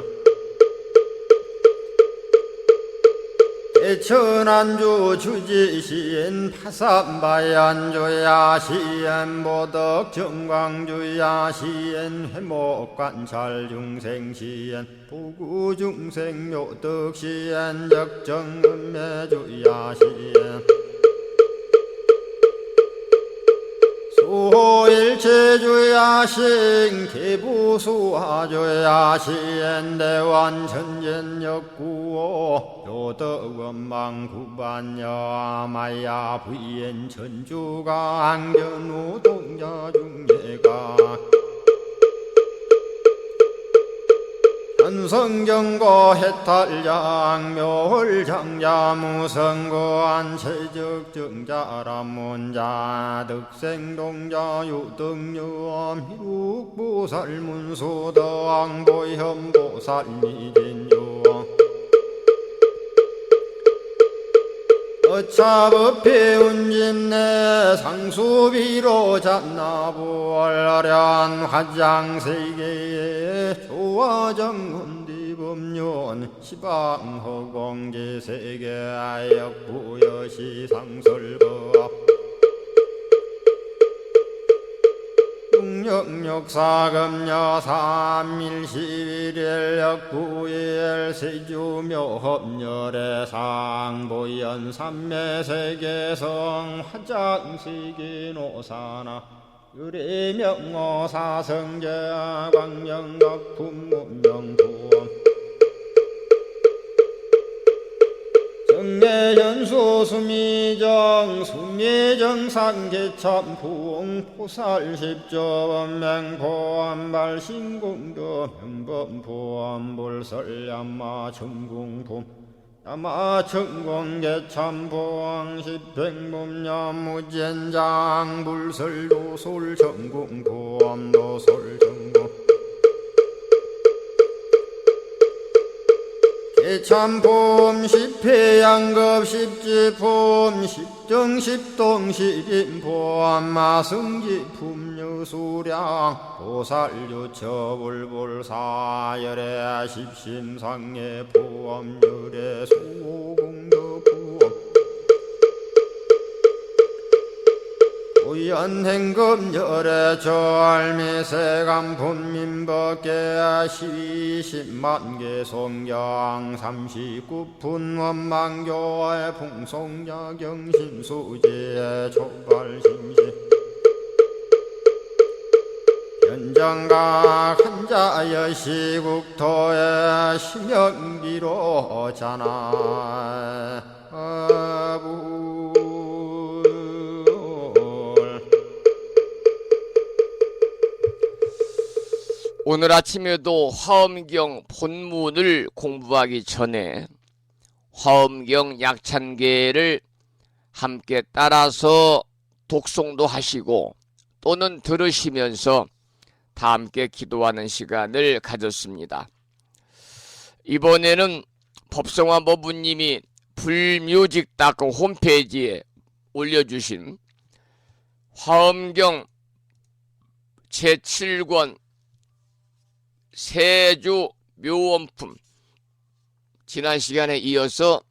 대천안주 주지시엔 파산바얀주야 시엔 보덕 정광주야 시엔 회목관찰 중생시엔 보구중생 묘덕시엔 적정음매주야 시엔 소일체주야 신 개부수하주야 시엔 대완천전역구오 요덕원망구반여 마야 부인 천주가 안견우 동자 중예가 현성경고 해탈장 묘홀장자 무성고한 체적정자람문자 득생동자 유등유엄 희룩보살문수덕보현보살미진유 어차법회 운진내 상수비로 잔나부얼련 화장세계에 조화정운디법륜 시방허공제세계 역부여시상설법 육력사금여 3일 11일 역부일 세주묘법열의 상보연 삼매세계성 화장세계노사나 유래명어사성제 광명각품문명부엄 정례현수 수미정 수미정상개참풍 포살십조범맹포암발신공도 명범포암불설야마 천궁품 야마천공개참포항 십행범야무젠장 불설도솔 천궁포암도솔천궁 개참폼 십회양급 십지폼 십정십동 십인폼 마승지품 유수량 보살유처불불사열의 십심상의 포함열의 수공덕부엄 우연행급열의 절미세간본민법계 시십만개 송경 39분 원망교의 풍송야경신수제 촉발심시 현정각 한자여 시국토의 심영기로 자나 오늘 아침에도 화엄경 본문을 공부하기 전에 화엄경 약찬계를 함께 따라서 독송도 하시고 또는 들으시면서 다 함께 기도하는 시간을 가졌습니다. 이번에는 법성화법부님이 불뮤직닷컴 홈페이지에 올려주신 화엄경 제7권 세주 묘원품 지난 시간에 이어서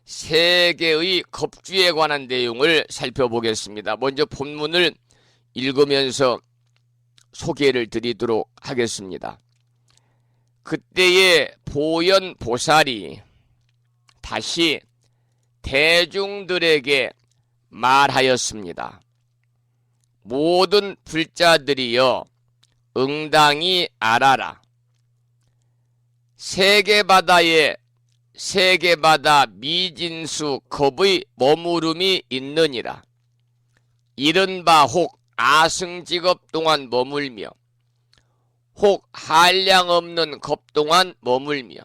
세계의 겁주에 관한 내용을 살펴보겠습니다. 먼저 본문을 읽으면서 소개를 드리도록 하겠습니다. 그때의 보현보살이 다시 대중들에게 말하였습니다. 모든 불자들이여 응당히 알아라. 세계바다에 세계바다 미진수 겁의 머무름이 있느니라. 이른바 혹 아승직업 동안 머물며 혹 한량없는 겁 동안 머물며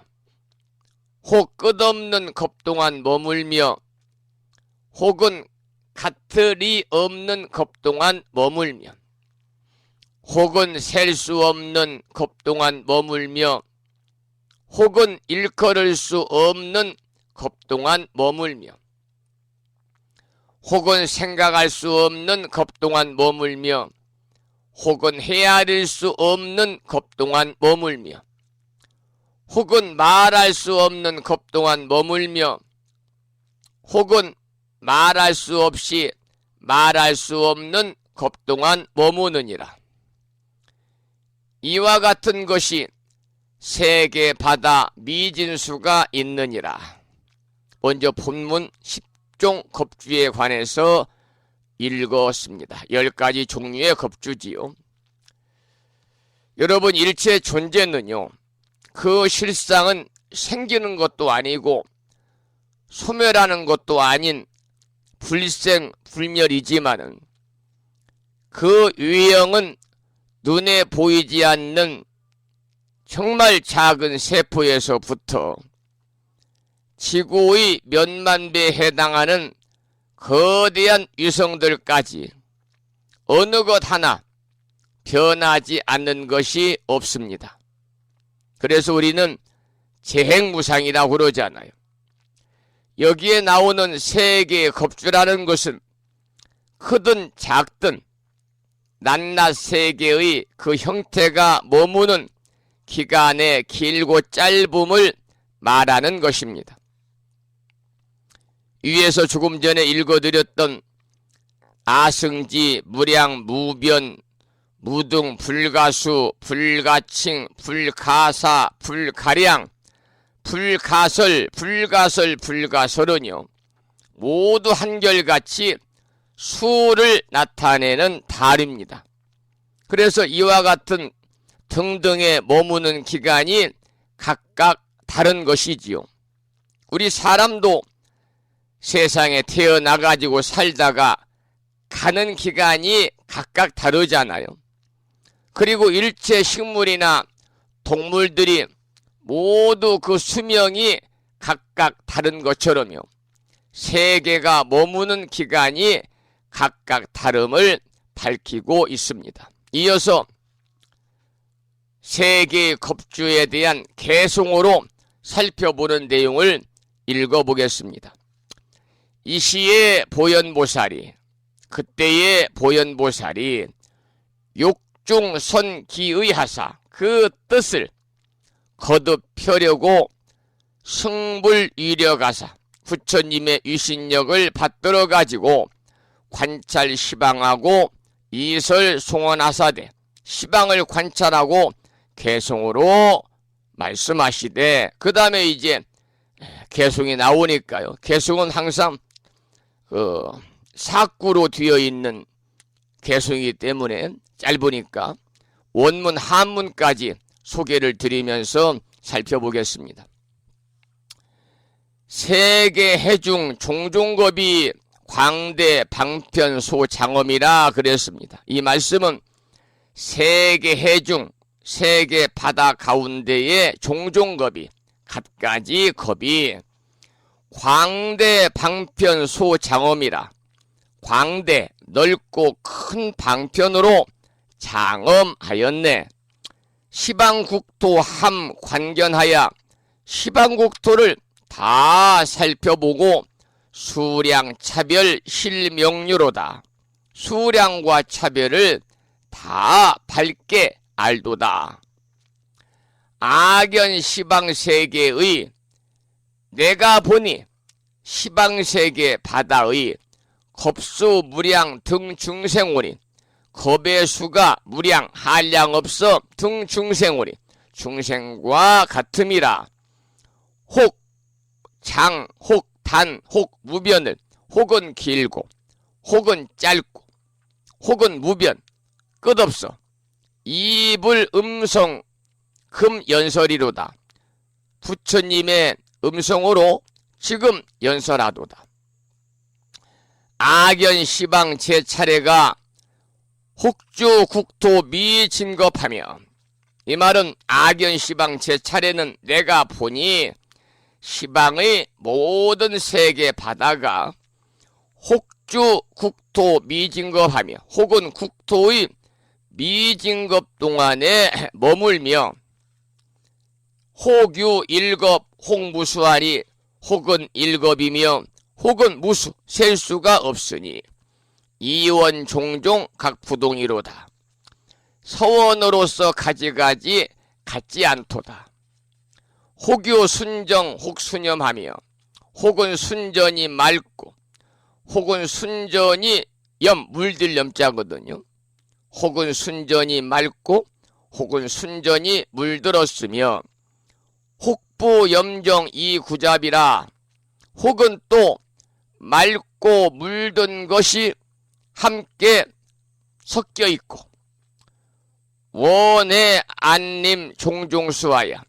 혹 끝없는 겁 동안 머물며 혹은 가틀이 없는 겁 동안 머물며 혹은 셀 수 없는 겁 동안 머물며 혹은 일컬을 수 없는 겁 동안 머물며 혹은 생각할 수 없는 겁 동안 머물며 혹은 헤아릴 수 없는 겁 동안 머물며 혹은 말할 수 없는 겁 동안 머물며 혹은 말할 수 없이 말할 수 없는 겁 동안 머무느니라. 이와 같은 것이 세계 바다 미진수가 있느니라. 먼저 본문 10종 겁주에 관해서 읽었습니다. 10가지 종류의 겁주지요. 여러분, 일체 존재는요, 그 실상은 생기는 것도 아니고 소멸하는 것도 아닌 불생불멸이지만은 그 유형은 눈에 보이지 않는 정말 작은 세포에서부터 지구의 몇만 배에 해당하는 거대한 위성들까지 어느 것 하나 변하지 않는 것이 없습니다. 그래서 우리는 재행무상이라고 그러잖아요. 여기에 나오는 세 개의 겁주라는 것은 크든 작든 낱낱 세 개의 그 형태가 머무는 기간의 길고 짧음을 말하는 것입니다. 위에서 조금 전에 읽어드렸던 아승지, 무량, 무변, 무등, 불가수, 불가칭, 불가사, 불가량, 불가설, 불가설은요 모두 한결같이 수를 나타내는 달입니다. 그래서 이와 같은 등등에 머무는 기간이 각각 다른 것이지요. 우리 사람도 세상에 태어나가지고 살다가 가는 기간이 각각 다르잖아요. 그리고 일체 식물이나 동물들이 모두 그 수명이 각각 다른 것처럼요. 세계가 머무는 기간이 각각 다름을 밝히고 있습니다. 이어서 세계의 겁주에 대한 개송어로 살펴보는 내용을 읽어보겠습니다. 이 시의 보현보살이, 그때의 보현보살이 욕중선기의하사 그 뜻을 거듭 펴려고 승불위려가사 부처님의 위신력을 받들어 가지고 관찰 시방하고 이설 송원하사대 시방을 관찰하고 개송으로 말씀하시되, 그 다음에 이제 개송이 나오니까요. 개송은 항상 사구로 되어 있는 개송이기 때문에 짧으니까 원문 한문까지 소개를 드리면서 살펴보겠습니다. 세계 해중 종종겁이 광대 방편 소장엄이라 그랬습니다. 이 말씀은 세계 해중, 세계 바다 가운데의 종종겁이, 갖가지 겁이 광대 방편 소장엄이라, 광대 넓고 큰 방편으로 장엄하였네. 시방국토 함 관견하여 시방국토를 다 살펴보고 수량 차별 실명료로다. 수량과 차별을 다 밝게 알도다. 악연 시방세계의 내가 보니 시방세계 바다의 겁수 무량 등 중생오니, 겁의 수가 무량 한량 없어 등 중생오니 중생과 같음이라. 혹 장, 혹 단, 혹 무변을 혹은 길고 혹은 짧고 혹은 무변 끝없어 이불 음성 금 연설이로다. 부처님의 음성으로 지금 연설하도다. 악연 시방 제 차례가 혹주 국토 미진겁하며, 이 말은 악연 시방 제 차례는 내가 보니 시방의 모든 세계 바다가 혹주 국토 미진겁하며 혹은 국토의 미진급 동안에 머물며 호규 일겁 홍무수하리 혹은 일겁이며 혹은 무수 셀 수가 없으니 이원 종종 각부동이로다. 서원으로서 가지가지 같지 않도다. 혹유 순정 혹수념하며 혹은 순전이 맑고 혹은 순전이 물들 염자거든요. 혹은 순전이 맑고 혹은 순전이 물들었으며 혹부 염정 이구잡이라 혹은 또 맑고 물든 것이 함께 섞여 있고 원해 안림 종종수하야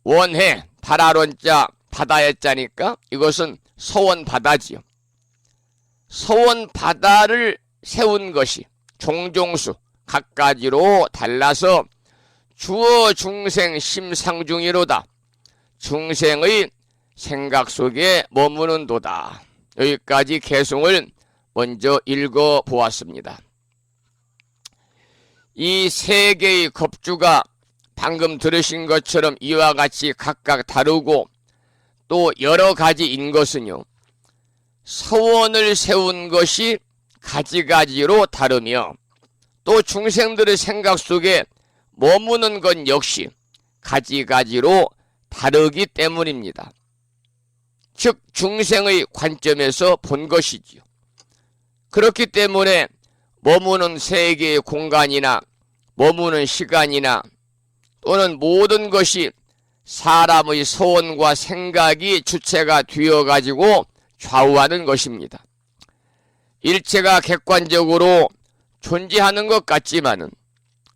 원해 바라론자 바다의 자니까 이것은 서원 바다지요. 서원 바다를 세운 것이 종종수 각가지로 달라서 주어 중생 심상중이로다. 중생의 생각 속에 머무는도다. 여기까지 개송을 먼저 읽어보았습니다. 이 세 개의 겁주가 방금 들으신 것처럼 이와 같이 각각 다르고 또 여러 가지인 것은요. 서원을 세운 것이 가지가지로 다르며 또 중생들의 생각 속에 머무는 것 역시 가지가지로 다르기 때문입니다. 즉 중생의 관점에서 본 것이지요. 그렇기 때문에 머무는 세계의 공간이나 머무는 시간이나 또는 모든 것이 사람의 서원과 생각이 주체가 되어가지고 좌우하는 것입니다. 일체가 객관적으로 존재하는 것 같지만은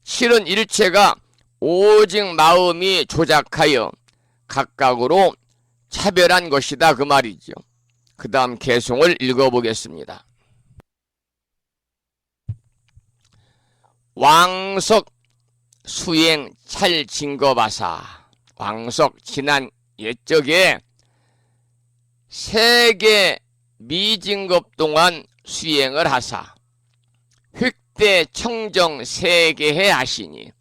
실은 일체가 오직 마음이 조작하여 각각으로 차별한 것이다 그 말이죠. 그 다음 개송을 읽어보겠습니다. 왕석 수행 찰 징거바사 왕석 지난 옛적에 세계 미진급 동안 수행을 하사 획대 청정 세계해 하시니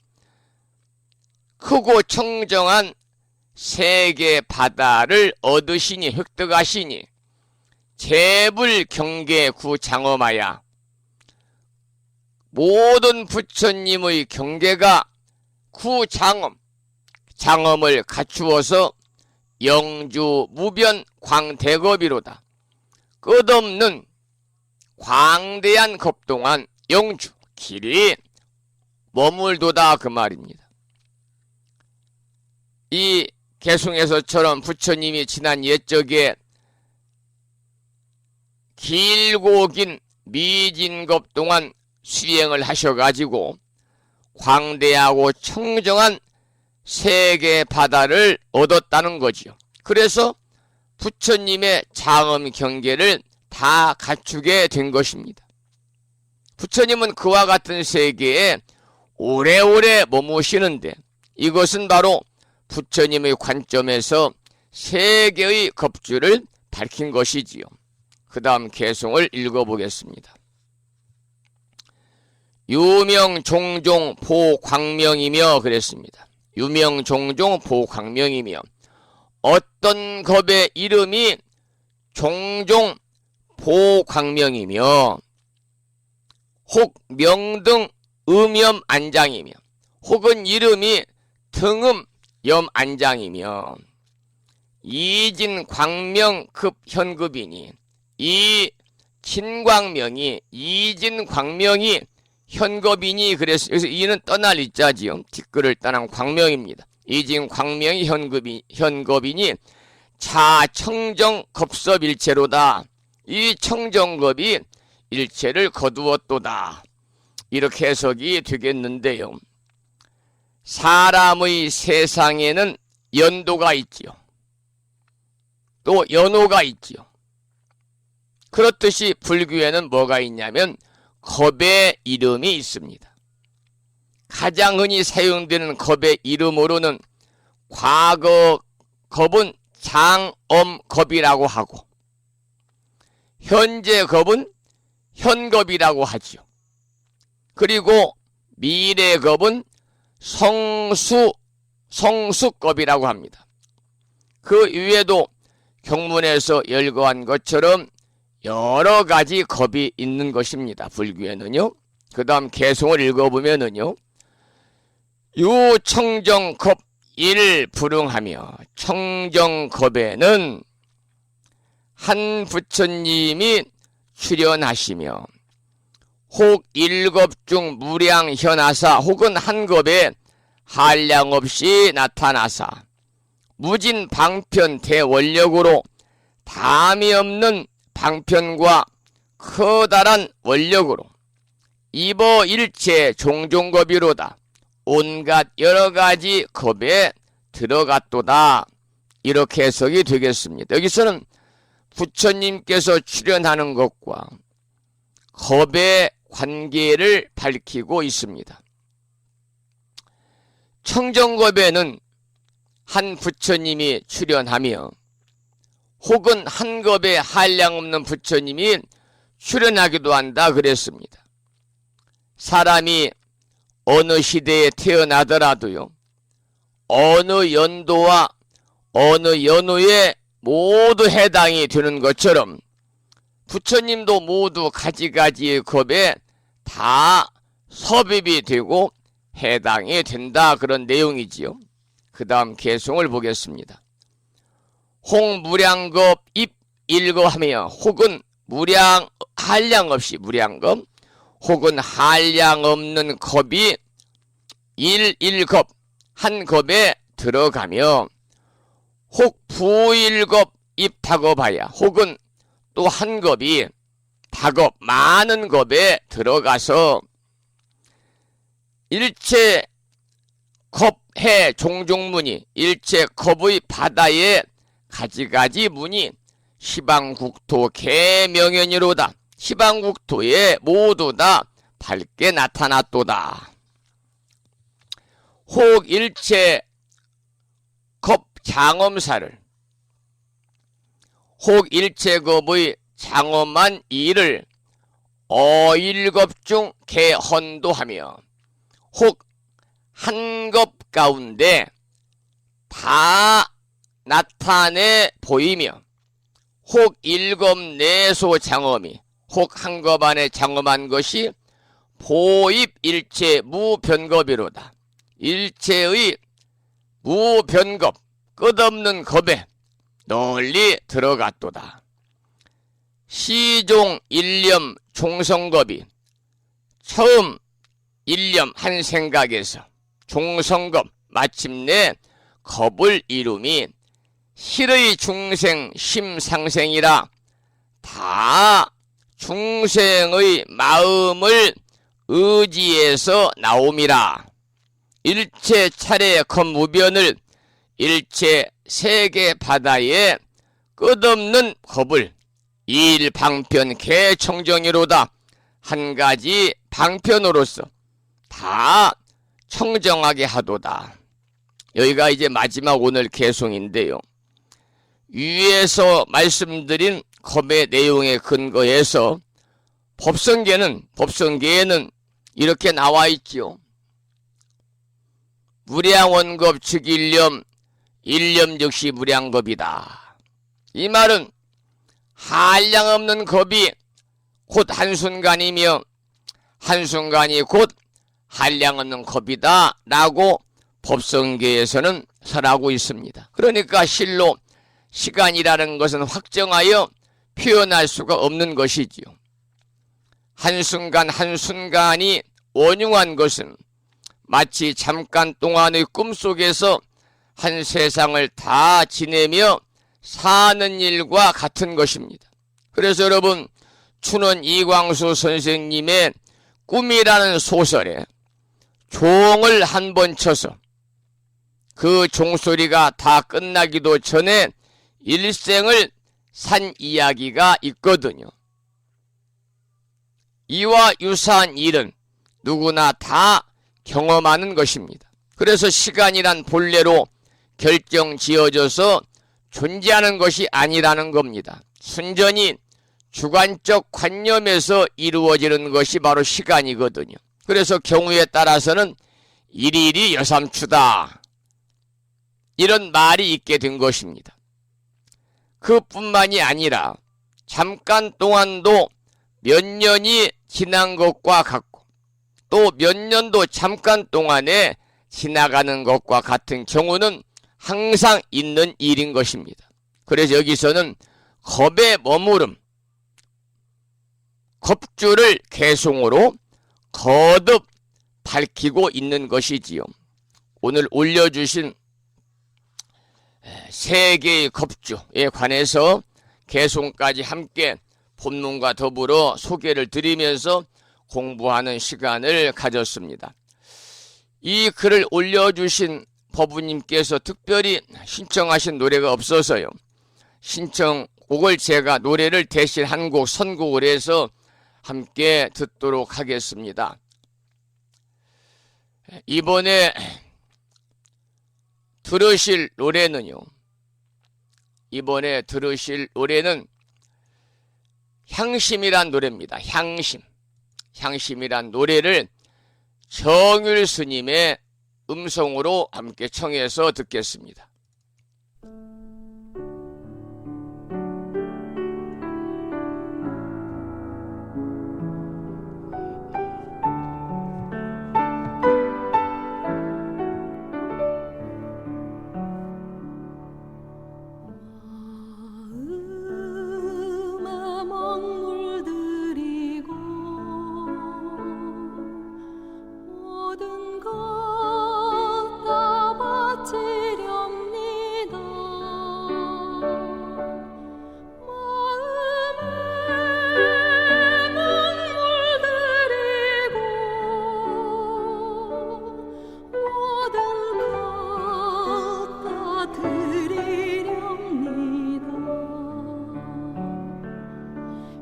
크고 청정한 세계 바다를 얻으시니 획득하시니 재불 경계 구장엄하야 모든 부처님의 경계가 구장엄 장엄을 갖추어서 영주 무변 광대겁이로다. 끝없는 광대한 겁 동안 영주 길이 머물도다 그 말입니다. 이 개송에서처럼 부처님이 지난 옛적에 길고 긴 미진급 동안 수행을 하셔가지고 광대하고 청정한 세계 바다를 얻었다는 거지요. 그래서 부처님의 장엄 경계를 다 갖추게 된 것입니다. 부처님은 그와 같은 세계에 오래오래 머무시는데 이것은 바로 부처님의 관점에서 세계의 겁주를 밝힌 것이지요. 그 다음 개송을 읽어보겠습니다. 유명 종종 보광명이며 그랬습니다. 유명 종종 보광명이며 어떤 겁의 이름이 종종 보광명이며 혹 명등 음염 안장이며 혹은 이름이 등음 염 안장이며 이진 광명 급 현급이니 이 진광명이 이진 광명이 현겁이니 그래서 여기서 이는 떠날 이자지요. 뒷글을 떠난 광명입니다. 이진 광명이 현겁이니 자청정 겁섭 일체로다. 이 청정겁이 일체를 거두었도다. 이렇게 해석이 되겠는데요. 사람의 세상에는 연도가 있지요. 또 연호가 있지요. 그렇듯이 불교에는 뭐가 있냐면 겁의 이름이 있습니다. 가장 흔히 사용되는 겁의 이름으로는 과거 겁은 장엄겁이라고 하고 현재 겁은 현겁이라고 하지요. 그리고 미래겁은 성수겁이라고 합니다. 그 이외에도 경문에서 열거한 것처럼 여러 가지 겁이 있는 것입니다. 불교에는요. 그 다음 개송을 읽어보면은요. 유청정겁 일불응하며, 청정겁에는 한 부처님이 출연하시며 혹 일겁 중 무량현하사, 혹은 한 겁에 한량없이 나타나사 무진 방편 대원력으로 담이 없는 방편과 커다란 원력으로 이버 일체 종종겁이로다. 온갖 여러가지 겁에 들어갔도다. 이렇게 해석이 되겠습니다. 여기서는 부처님께서 출연하는 것과 겁의 관계를 밝히고 있습니다. 청정겁에는 한 부처님이 출연하며 혹은 한 겁에 한량없는 부처님이 출연하기도 한다 그랬습니다. 사람이 어느 시대에 태어나더라도요, 어느 연도와 어느 연후에 모두 해당이 되는 것처럼 부처님도 모두 가지가지의 겁에 다 섭입이 되고 해당이 된다, 그런 내용이지요. 그 다음 개송을 보겠습니다. 홍무량겁 입 일거하며 혹은 한량 없이 무량겁 혹은 한량 없는 겁이 일겁 한 겁에 들어가며 혹 부일겁 입다겁하야, 혹은 또 한 겁이 다겁 많은 겁에 들어가서 일체 겁해 종종문이, 일체 겁의 바다에 가지가지 문이 시방국토 개명연이로다. 시방국토에 모두 다 밝게 나타났도다. 혹 일체 겁 장엄사를, 혹 일체 겁의 장엄한 일을 어일겁 중 개헌도하며 혹 한 겁 가운데 다 나타내 보이며 혹 일겁 내소 장엄이, 혹 한 겁 안에 장엄한 것이 보입 일체 무변겁이로다. 일체의 무변겁 끝없는 겁에 널리 들어갔도다. 시종 일념 종성겁이 처음 일념 한 생각에서 종성겁 마침내 겁을 이룸이 실의 중생 심상생이라 다 중생의 마음을 의지해서 나옴이라. 일체 차례 겁무변을 일체 세계 바다에 끝없는 겁을 일방편 개청정이로다. 한 가지 방편으로서 다 청정하게 하도다. 여기가 이제 마지막 오늘 개송인데요. 위에서 말씀드린 겁의 내용에 근거해서 법성계에는 이렇게 나와 있지요. 무량원겁 즉일념, 일념 즉시 무량겁이다. 이 말은 한량없는 겁이 곧 한순간이며 한순간이 곧 한량없는 겁이다 라고 법성계에서는 설하고 있습니다. 그러니까 실로 시간이라는 것은 확정하여 표현할 수가 없는 것이지요. 한순간 한순간이 원흉한 것은 마치 잠깐 동안의 꿈속에서 한 세상을 다 지내며 사는 일과 같은 것입니다. 그래서 여러분, 춘원 이광수 선생님의 꿈이라는 소설에 종을 한 번 쳐서 그 종소리가 다 끝나기도 전에 일생을 산 이야기가 있거든요. 이와 유사한 일은 누구나 다 경험하는 것입니다. 그래서 시간이란 본래로 결정지어져서 존재하는 것이 아니라는 겁니다. 순전히 주관적 관념에서 이루어지는 것이 바로 시간이거든요. 그래서 경우에 따라서는 일일이 여삼추다, 이런 말이 있게 된 것입니다. 그뿐만이 아니라 잠깐 동안도 몇 년이 지난 것과 같고 또 몇 년도 잠깐 동안에 지나가는 것과 같은 경우는 항상 있는 일인 것입니다. 그래서 여기서는 겁의 머무름, 겁주를 개송으로 거듭 밝히고 있는 것이지요. 오늘 올려주신 세 개의 겁주에 관해서 개송까지 함께 본문과 더불어 소개를 드리면서 공부하는 시간을 가졌습니다. 이 글을 올려주신 법우님께서 특별히 신청하신 노래가 없어서요, 신청곡을 제가 노래를 대신 한 곡 선곡을 해서 함께 듣도록 하겠습니다. 이번에 들으실 노래는요, 향심이란 노래입니다. 향심이란 노래를 정율 스님의 음성으로 함께 청해서 듣겠습니다. 마음에 먹물들이고 모든 것 다 바치렵니다. 마음에 먹물들이고 모든 것 다 드리렵니다.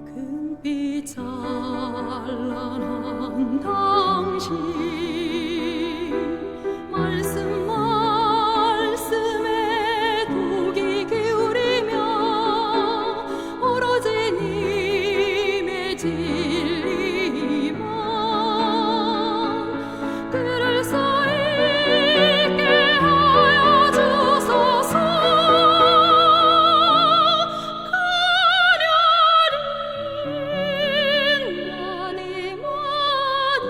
금빛 찬란한 당신 말씀에 독이 기울이며 오로지 님의 진리만 들을 수 있게 하여 주소서. 가련히 나니 많이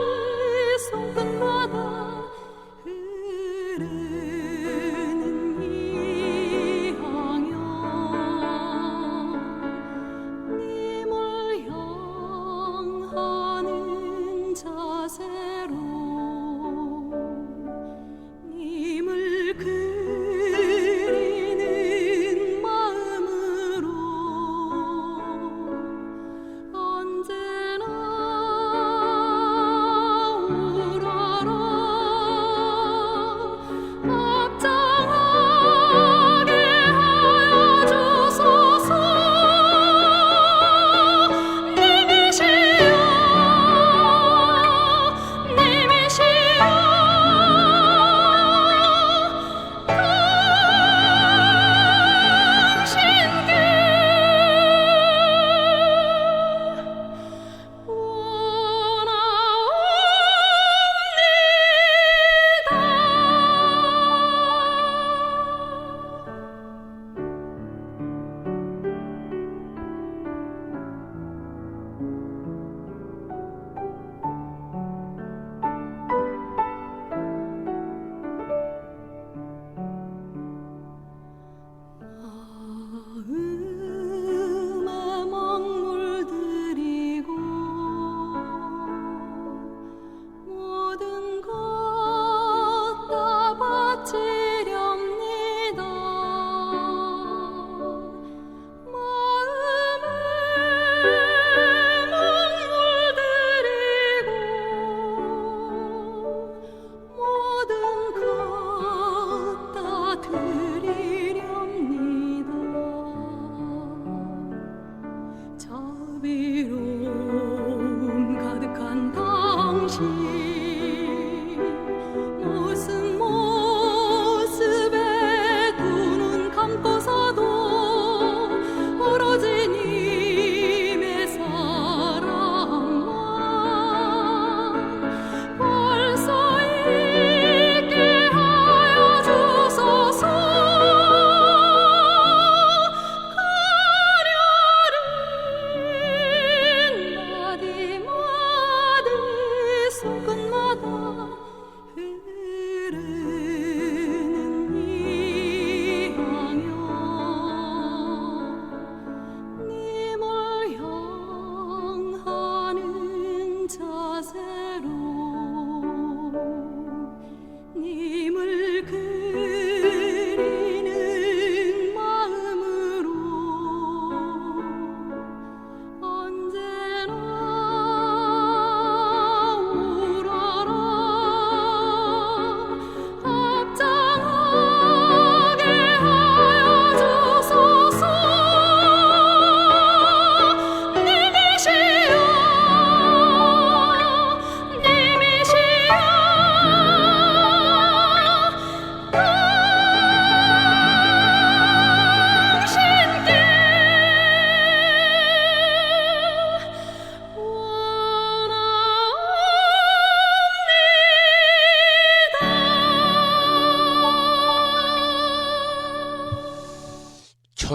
손끝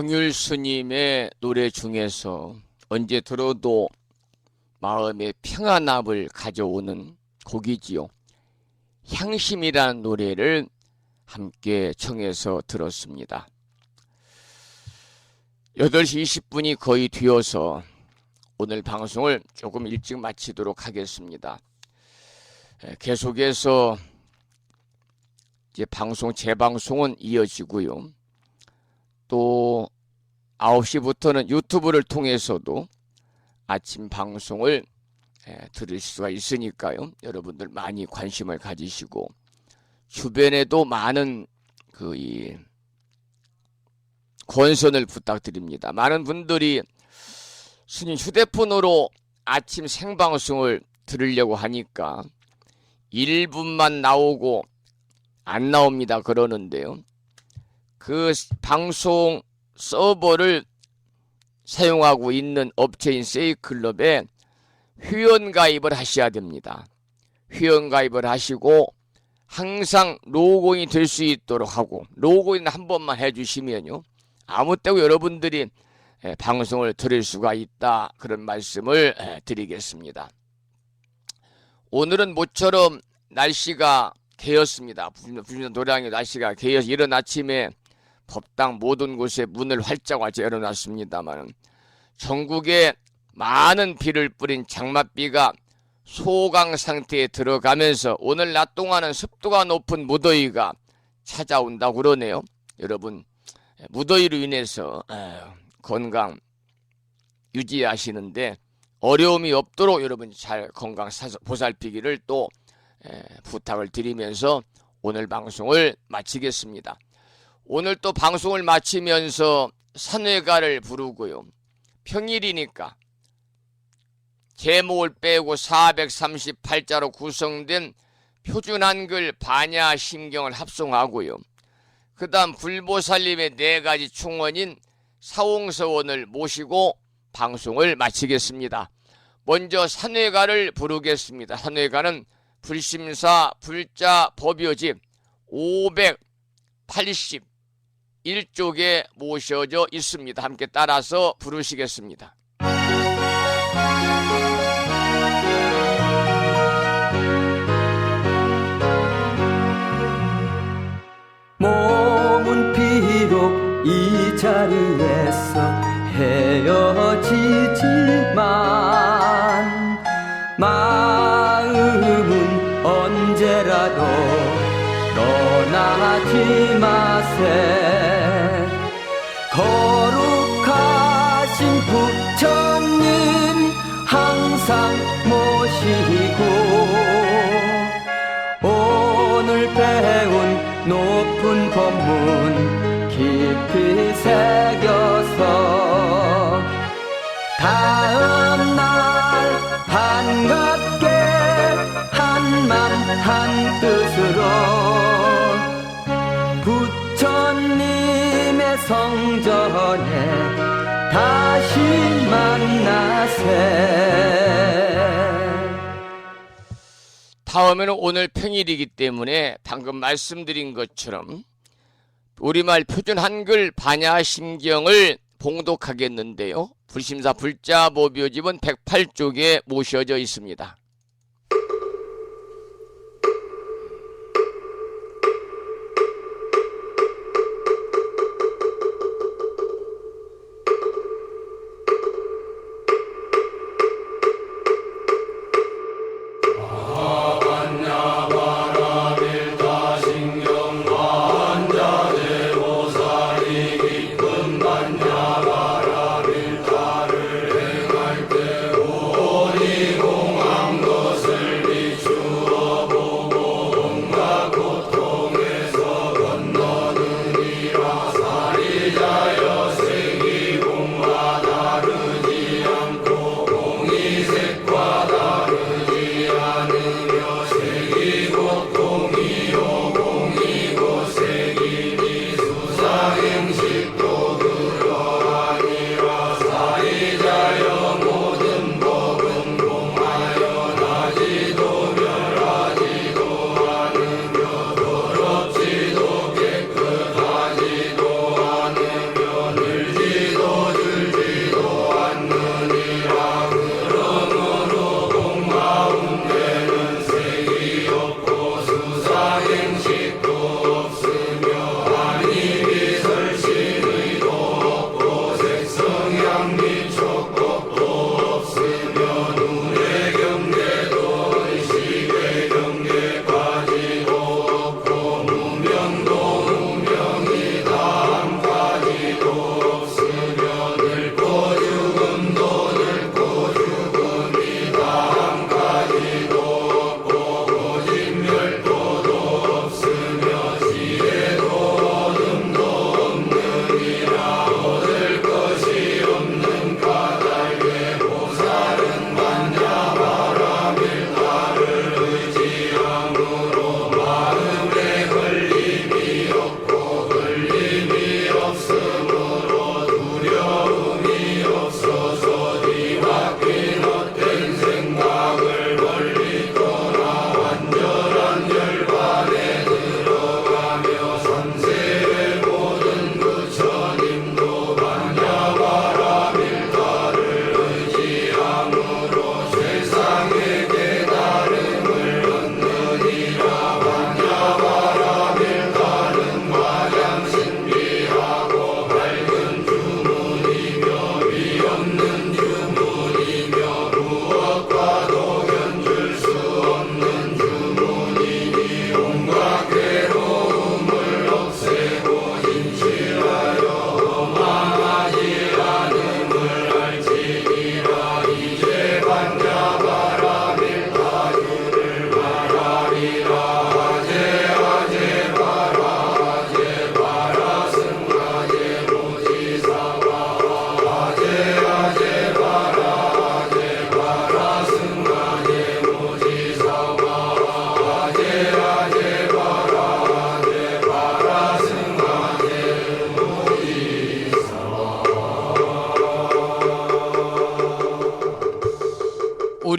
정율 스님의 노래 중에서 언제 들어도 마음의 평안함을 가져오는 곡이지요. 향심이라는 노래를 함께 청해서 들었습니다. 8시 20분이 거의 되어서 오늘 방송을 조금 일찍 마치도록 하겠습니다. 계속해서 이제 재방송은 이어지고요. 또 9시부터는 유튜브를 통해서도 아침 방송을 들을 수가 있으니까요. 여러분들 많이 관심을 가지시고 주변에도 많은 권선을 부탁드립니다. 많은 분들이 스님 휴대폰으로 아침 생방송을 들으려고 하니까 1분만 나오고 안 나옵니다 그러는데요. 그 방송 서버를 사용하고 있는 업체인 세이클럽에 회원가입을 하셔야 됩니다. 회원가입을 하시고 항상 로그인이 될 수 있도록 하고, 로그인 한 번만 해주시면요 아무 때고 여러분들이 방송을 들을 수가 있다, 그런 말씀을 드리겠습니다. 오늘은 모처럼 날씨가 개었습니다. 부산 도량의 날씨가 개어서 이른 아침에 법당 모든 곳에 문을 활짝 열어놨습니다만 전국에 많은 비를 뿌린 장맛비가 소강 상태에 들어가면서 오늘 낮 동안은 습도가 높은 무더위가 찾아온다고 그러네요. 여러분, 무더위로 인해서 건강 유지하시는데 어려움이 없도록 여러분 잘 건강 보살피기를 또 부탁을 드리면서 오늘 방송을 마치겠습니다. 오늘 또 방송을 마치면서 산회가를 부르고요. 평일이니까 제목을 빼고 438자로 구성된 표준 한글 반야 심경을 합송하고요. 그 다음 불보살님의 4가지 충원인 사홍서원을 모시고 방송을 마치겠습니다. 먼저 산회가를 부르겠습니다. 산회가는 불심사 불자 법요집 581쪽에 모셔져 있습니다. 함께 따라서 부르시겠습니다. 몸은 비록 이 자리에서 헤어지지만 마음은 언제라도 떠나지 마세. 거룩하신 부처님 항상 모시고 오늘 배운 높은 법문 깊이 새겨서 다음날 반갑게 한맘 한뜻으로 부처님의 성전에 다시 만나세. 다음에는 오늘 평일이기 때문에 방금 말씀드린 것처럼 우리말 표준 한글 반야 심경을 봉독하겠는데요. 불심사 불자 법요집은 108쪽에 모셔져 있습니다. 공항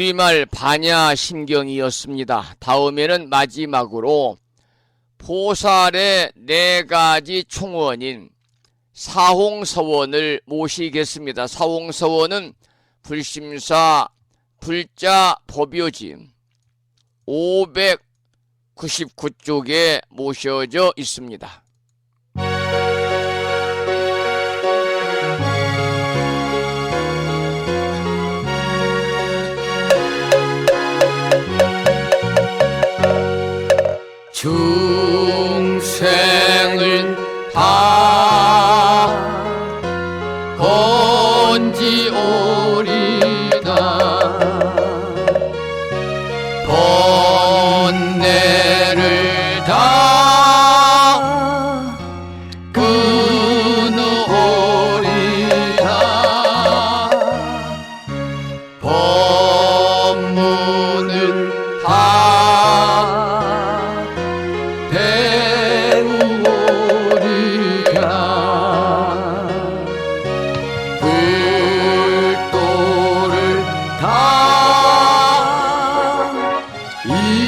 우리말 반야심경이었습니다. 다음에는 마지막으로 보살의 4가지 총원인 사홍서원을 모시겠습니다. 사홍서원은 불심사 불자 법요지 599쪽에 모셔져 있습니다. 중생을 다 건지오리다 번뇌를 다 끊어오리다 법문을 다 배우오리라 불도를 다 이루오리다.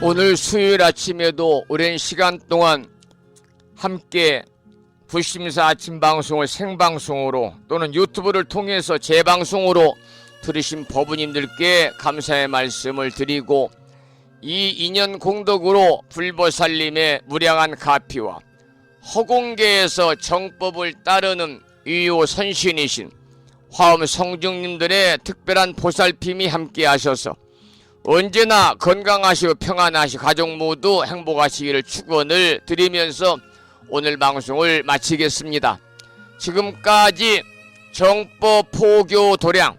오늘 수요일 아침에도 오랜 시간 동안 함께 불심사 아침 방송을 생방송으로 또는 유튜브를 통해서 재방송으로 들으신 법우님들께 감사의 말씀을 드리고, 이 인연 공덕으로 불보살님의 무량한 가피와 허공계에서 정법을 따르는 위호 선신이신 화엄 성중님들의 특별한 보살핌이 함께 하셔서 언제나 건강하시고 평안하시고 가족 모두 행복하시기를 축원을 드리면서 오늘 방송을 마치겠습니다. 지금까지 정법 포교 도량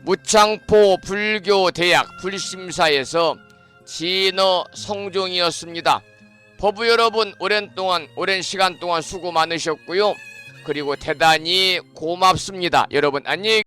무창포 불교대학 불심사에서 진어 성종이었습니다. 법부 여러분, 오랜 시간 동안 수고 많으셨고요. 그리고 대단히 고맙습니다. 여러분 안녕히